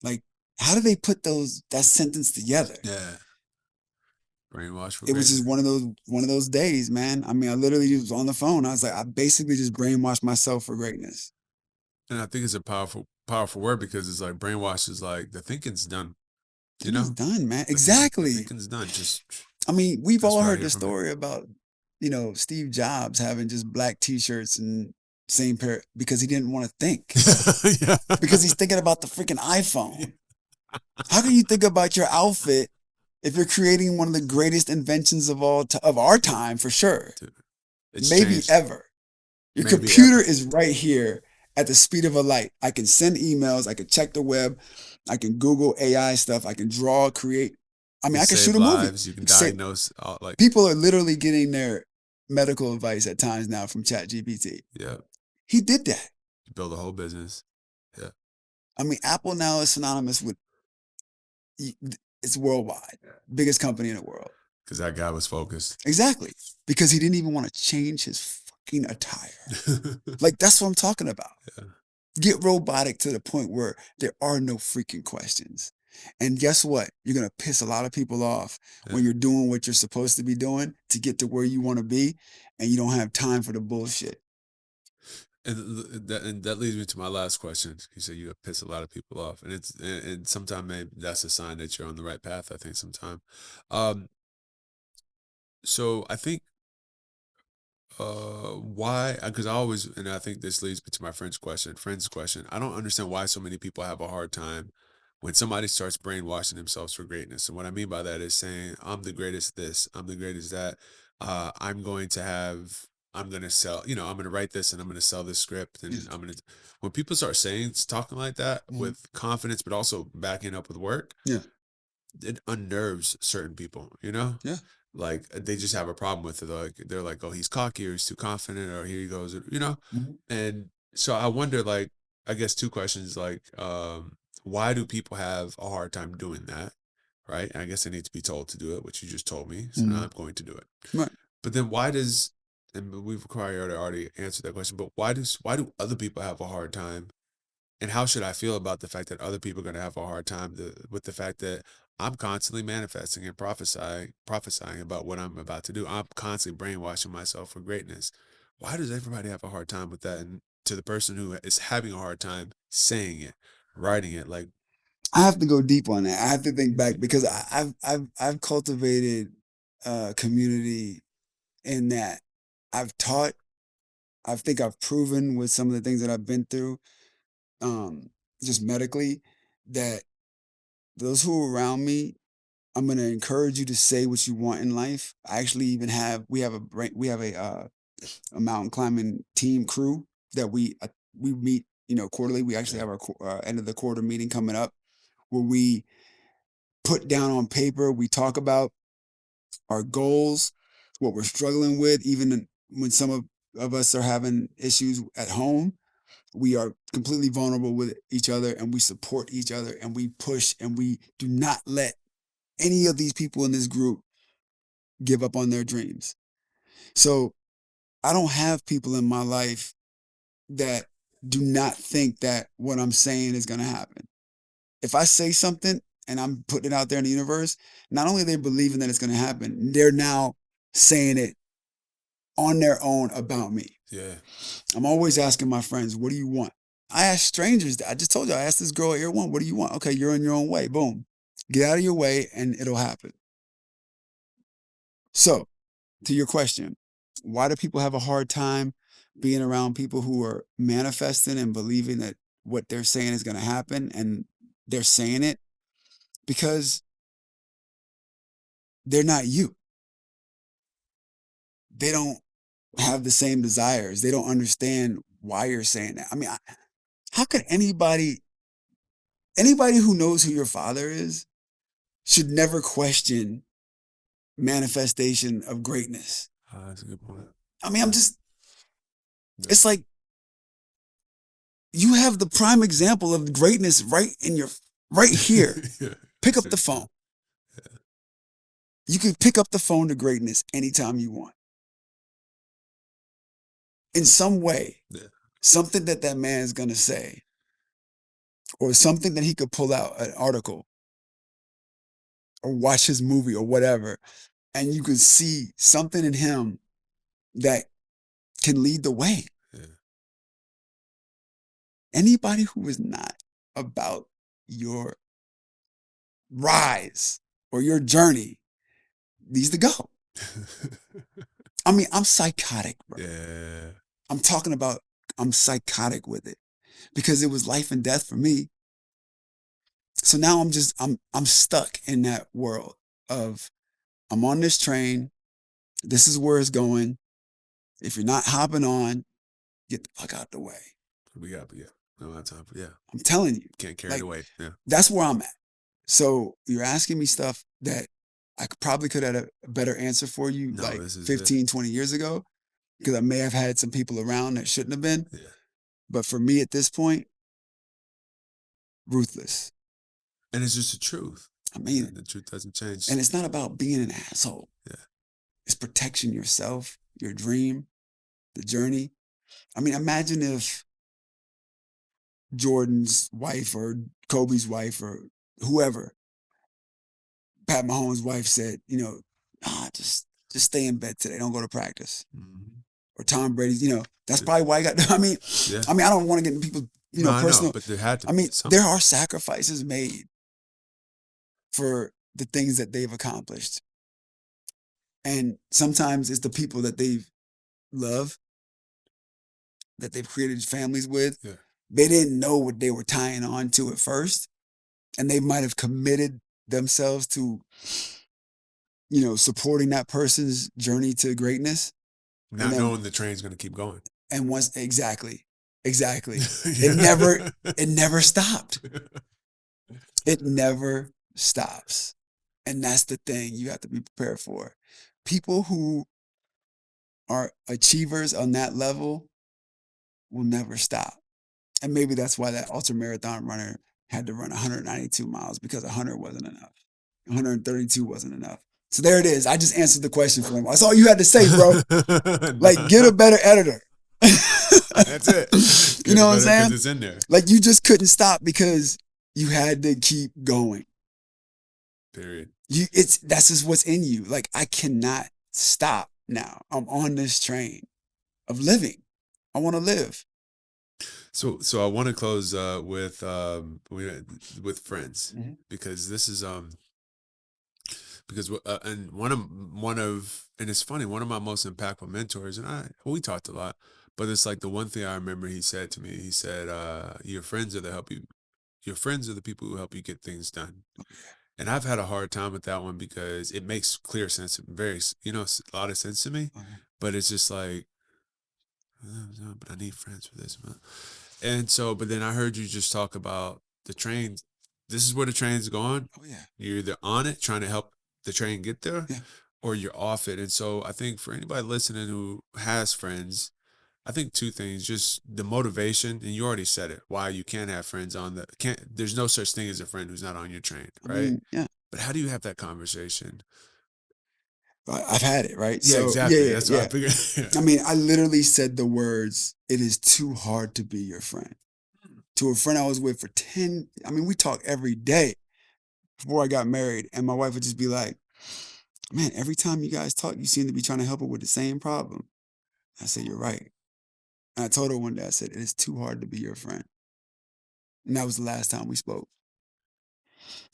B: like, how do they put that sentence together?
A: Yeah. Brainwash for
B: it was just one of those days, man. I mean, I literally was on the phone. I was like, I basically just brainwashed myself for greatness.
A: And I think it's a powerful word because it's like brainwash is like the thinking's done.
B: It's done, man. Exactly.
A: The thinking's done.
B: I mean, we've all heard the story about, Steve Jobs having just black T-shirts and same pair because he didn't want to think. Yeah. Because he's thinking about the freaking iPhone. How can you think about your outfit if you're creating one of the greatest inventions of our time, for sure? Maybe ever. Your computer is right here at the speed of a light. I can send emails. I can check the web. I can Google AI stuff. I can draw, create. I mean, I can shoot a movie.
A: You can diagnose.
B: People are literally getting their medical advice at times now from ChatGPT.
A: Yeah.
B: He did that.
A: You build a whole business. Yeah.
B: I mean, Apple now is synonymous with, it's worldwide. Biggest company in the world.
A: Because that guy was focused.
B: Exactly. Because he didn't even want to change his fucking attire. Like, that's what I'm talking about.
A: Yeah.
B: Get robotic to the point where there are no freaking questions. And guess what? You're going to piss a lot of people off when
A: Yeah.
B: you're doing what you're supposed to be doing to get to where you want to be, and you don't have time for the bullshit.
A: And that leads me to my last question. You said you piss a lot of people off, and and sometimes maybe that's a sign that you're on the right path. I think sometimes. So I think why? Because I always, and I think this leads me to my friend's question. I don't understand why so many people have a hard time when somebody starts brainwashing themselves for greatness. And what I mean by that is saying, I'm the greatest this, I'm the greatest that. I'm going to have, I'm going to sell, I'm going to write this and I'm going to sell this script. And
B: Yes.
A: when people start talking like that
B: Mhm.
A: with confidence, but also backing up with work,
B: Yeah.
A: it unnerves certain people, you know?
B: Yeah.
A: Like they just have a problem with it. They're like, oh, he's cocky or he's too confident or here he goes,
B: Mhm.
A: And so I wonder, like, I guess two questions, like, why do people have a hard time doing that? Right. I guess they need to be told to do it, which you just told me. So now
B: Mhm.
A: I'm going to do it.
B: Right.
A: But then and we've already answered that question, but why do other people have a hard time, and how should I feel about the fact that other people are going to have a hard time with the fact that I'm constantly manifesting and prophesying about what I'm about to do. I'm constantly brainwashing myself for greatness. Why does everybody have a hard time with that? And to the person who is having a hard time saying it, writing it, like,
B: I have to go deep on that. I have to think back because I've cultivated a community in that I've taught. I think I've proven with some of the things that I've been through, um, just medically, that those who are around me, I'm going to encourage you to say what you want in life. I actually even a mountain climbing team crew that we meet, quarterly. We actually
A: yeah,
B: have our end of the quarter meeting coming up where we put down on paper. We talk about our goals, what we're struggling with, even when some of us are having issues at home. We are completely vulnerable with each other, and we support each other, and we push, and we do not let any of these people in this group give up on their dreams. So I don't have people in my life that do not think that what I'm saying is going to happen. If I say something and I'm putting it out there in the universe, not only are they believing that it's going to happen, they're now saying it on their own about me.
A: yeah,
B: I'm always asking my friends, what do you want? I ask strangers, I just told you, I asked this girl at Air One, what do you want? Okay, you're on your own way. Boom. Get out of your way and it'll happen. So, to your question, why do people have a hard time being around people who are manifesting and believing that what they're saying is going to happen and they're saying it? Because they're not you. They don't have the same desires. They don't understand why you're saying that. I mean, how could anybody who knows who your father is should never question manifestation of greatness?
A: that's a good point.
B: I mean,
A: Yeah, yeah,
B: it's like you have the prime example of greatness right here.
A: yeah.
B: Pick
A: It's
B: up the
A: very true.
B: phone. You can pick up the phone to greatness anytime you want. In some way,
A: Yeah,
B: something that man is going to say, or something that he could pull out, an article, or watch his movie, or whatever, and you can see something in him that can lead the way.
A: yeah.
B: Anybody who is not about your rise or your journey needs to go. I mean, I'm psychotic, bro.
A: Yeah.
B: I'm talking about I'm psychotic with it because it was life and death for me. So now I'm stuck in that world of I'm on this train. This is where it's going. If you're not hopping on, get the fuck out the way.
A: Yeah. No have time for, yeah.
B: I'm telling you,
A: Can't carry the
B: like
A: weight. Yeah.
B: that's where I'm at. So you're asking me stuff that probably could have a better answer for you
A: No,
B: like
A: this is it.
B: 15, 20 years ago because I may have had some people around that shouldn't have been.
A: Yeah.
B: But for me at this point, ruthless.
A: And it's just the truth.
B: I mean
A: And
B: it.
A: the truth doesn't change.
B: And it's not about being an asshole.
A: Yeah.
B: It's protection yourself, your dream, the journey. I mean, imagine if Jordan's wife or Kobe's wife or whoever, Pat Mahomes' wife said, just stay in bed today. Don't go to practice.
A: Mm-hmm.
B: Or Tom Brady's, that's probably why he got. I mean, I don't want to get into people's, personal.
A: I know, but there had to.
B: I mean, there are sacrifices made for the things that they've accomplished, and sometimes it's the people that they love, that they've created families with.
A: Yeah.
B: They didn't know what they were tying on to at first, and they might have committed themselves to, supporting that person's journey to greatness.
A: Not knowing the train's going to keep going.
B: And once, exactly. It never stopped. It never stops. And that's the thing you have to be prepared for. People who are achievers on that level will never stop. And maybe that's why that ultramarathon runner had to run 192 miles, because 100 wasn't enough. 132 wasn't enough. So there it is. I just answered the question for him. That's all you had to say, bro. Like, get a better editor.
A: That's it.
B: You know what I'm saying?
A: It's in there.
B: Like, you just couldn't stop because you had to keep going.
A: Period.
B: That's just what's in you. Like, I cannot stop now. I'm on this train of living. I want to live.
A: So I want to close with friends,
B: Mm-hmm.
A: because this is and and it's funny, one of my most impactful mentors, and we talked a lot, but it's like the one thing I remember he said to me. He said, your friends are the people who help you get things done. And I've had a hard time with that one because it makes clear sense, a lot of sense to me.
B: Okay.
A: But it's just like, but I need friends for this, man. And so, but then I heard you just talk about the train. This is where the train's going.
B: Oh yeah.
A: You're either on it, trying to help the train get there,
B: yeah,
A: or you're off it. And so I think for anybody listening who has friends, I think two things: just the motivation, and you already said it, why you can't have friends there's no such thing as a friend who's not on your train, right?
B: I mean, yeah.
A: But how do you have that conversation?
B: I've had it, right?
A: Yeah,
B: so,
A: exactly.
B: Yeah,
A: That's
B: yeah.
A: what I figured.
B: I mean, I literally said the words, "It is too hard to be your friend." To a friend I was with for 10, we talk every day before I got married. And my wife would just be like, "Man, every time you guys talk, you seem to be trying to help her with the same problem." I said, "You're right." And I told her one day, I said, "It is too hard to be your friend." And that was the last time we spoke.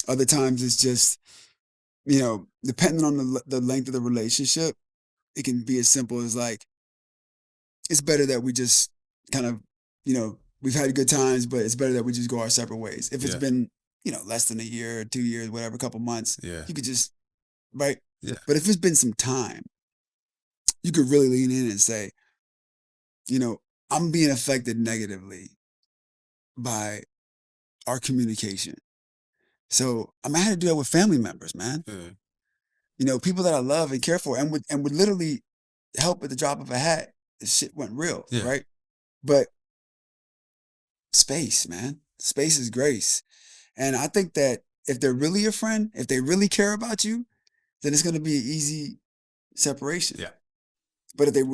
B: Other times it's just, depending on the length of the relationship, it can be as simple as like, it's better that we just kind of, we've had good times, but it's better that we just go our separate ways. If it's been, less than a year or 2 years, whatever, a couple months, you could just, right?
A: Yeah.
B: But if it's been some time, you could really lean in and say, I'm being affected negatively by our communication. So I'm gonna have to do that with family members, man. People that I love and care for, and would literally help at the drop of a hat. This shit went real, right? But space, man. Space is grace. And I think that if they're really your friend, if they really care about you, then it's gonna be an easy separation.
A: Yeah.
B: But if they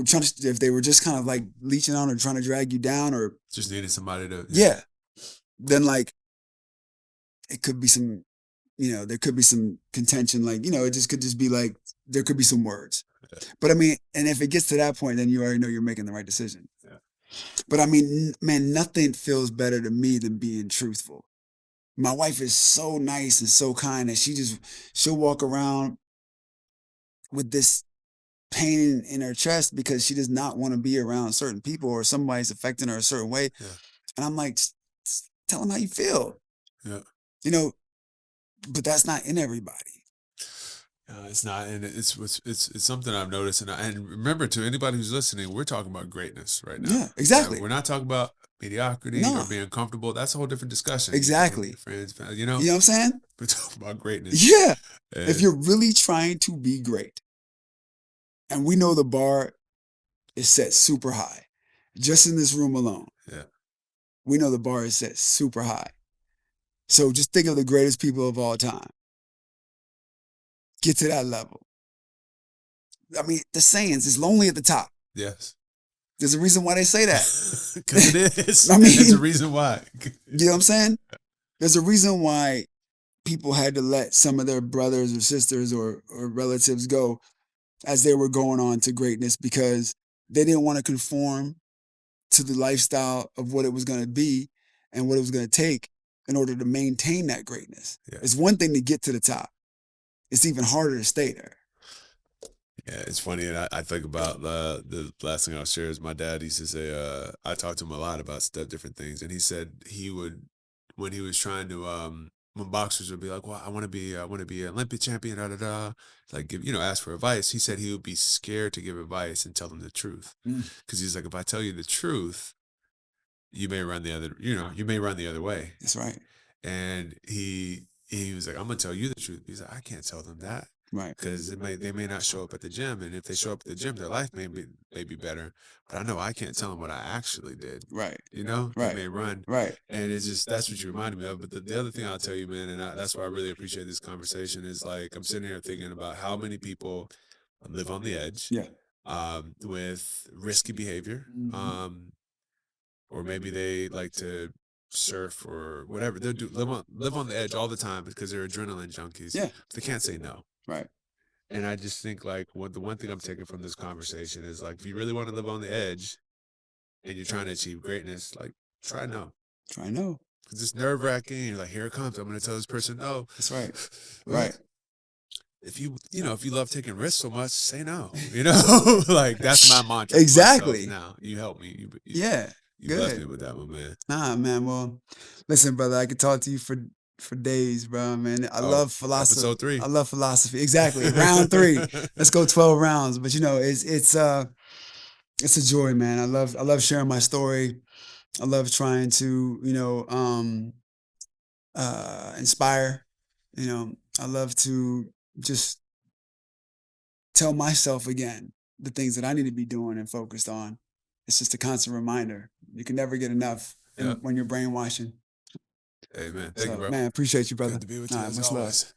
B: were just kind of like leeching on or trying to drag you down or
A: just needed somebody to
B: then like it could be some, there could be some contention, like, it just could just be like there could be some words. Yeah. But and if it gets to that point, then you already know you're making the right decision. Yeah. But man, nothing feels better to me than being truthful. My wife is so nice and so kind that she'll walk around with this pain in her chest because she does not want to be around certain people or somebody's affecting her a certain way. Yeah. And I'm like, tell them how you feel. Yeah. But that's not in everybody. It's not, and it's something I've noticed, and remember, to anybody who's listening, we're talking about greatness right now. Yeah, exactly. We're not talking about mediocrity or being comfortable. That's a whole different discussion. Exactly. Friends, you know what I'm saying? We're talking about greatness. Yeah. And if you're really trying to be great, and we know the bar is set super high, just in this room alone. Yeah. We know the bar is set super high. So just think of the greatest people of all time. Get to that level. The sayings is lonely at the top. Yes. There's a reason why they say that.
A: Because it is.
B: I mean,
A: there's a reason why.
B: You know what I'm saying? There's a reason why people had to let some of their brothers or sisters or relatives go as they were going on to greatness, because they didn't want to conform to the lifestyle of what it was going to be and what it was going to take in order to maintain that greatness.
A: Yeah.
B: It's one thing to get to the top. It's even harder to stay there.
A: Yeah, it's funny, and I think about the last thing I'll share is my dad used to say, I talked to him a lot about different things, and he said he would, when he was trying to, when boxers would be like, well, I want to be an Olympic champion, da da da, like ask for advice. He said he would be scared to give advice and tell them the truth, because he's like, if I tell you the truth, you may run the other way.
B: That's right.
A: And he was like, I'm gonna tell you the truth. He's like, I can't tell them that.
B: Right.
A: Because they may not show up at the gym, and if they show up at the gym, their life may be better. But I know I can't tell them what I actually did.
B: Right.
A: They may run.
B: Right.
A: And it's just, that's what you reminded me of. But the other thing I'll tell you, man, and that's why I really appreciate this conversation, is like, I'm sitting here thinking about how many people live on the edge.
B: Yeah.
A: With risky behavior. Or maybe they like to surf or whatever. They live on the edge all the time because they're adrenaline junkies.
B: Yeah.
A: They can't say no.
B: Right.
A: And I just think, like, the one thing I'm taking from this conversation is, like, if you really want to live on the edge and you're trying to achieve greatness, like, try no.
B: Try no.
A: Because it's nerve-wracking. You're like, here it comes. I'm going to tell this person no.
B: That's right. Right.
A: If you love taking risks so much, say no. Like, that's my mantra.
B: Exactly.
A: Now, you help me.
B: Yeah.
A: You
B: Good.
A: blessed me with that one, man.
B: Nah, man. Well, listen, brother, I could talk to you for days, bro, man. I love philosophy.
A: Episode 3.
B: I love philosophy. Exactly. Round 3. Let's go 12 rounds. But it's a joy, man. I love sharing my story. I love trying to, inspire. I love to just tell myself again the things that I need to be doing and focused on. It's just a constant reminder. You can never get enough when you're brainwashing.
A: Hey, man. Thank you, bro.
B: Man, appreciate you, brother.
A: Good to be with you,
B: All right,
A: as
B: much
A: always.
B: love.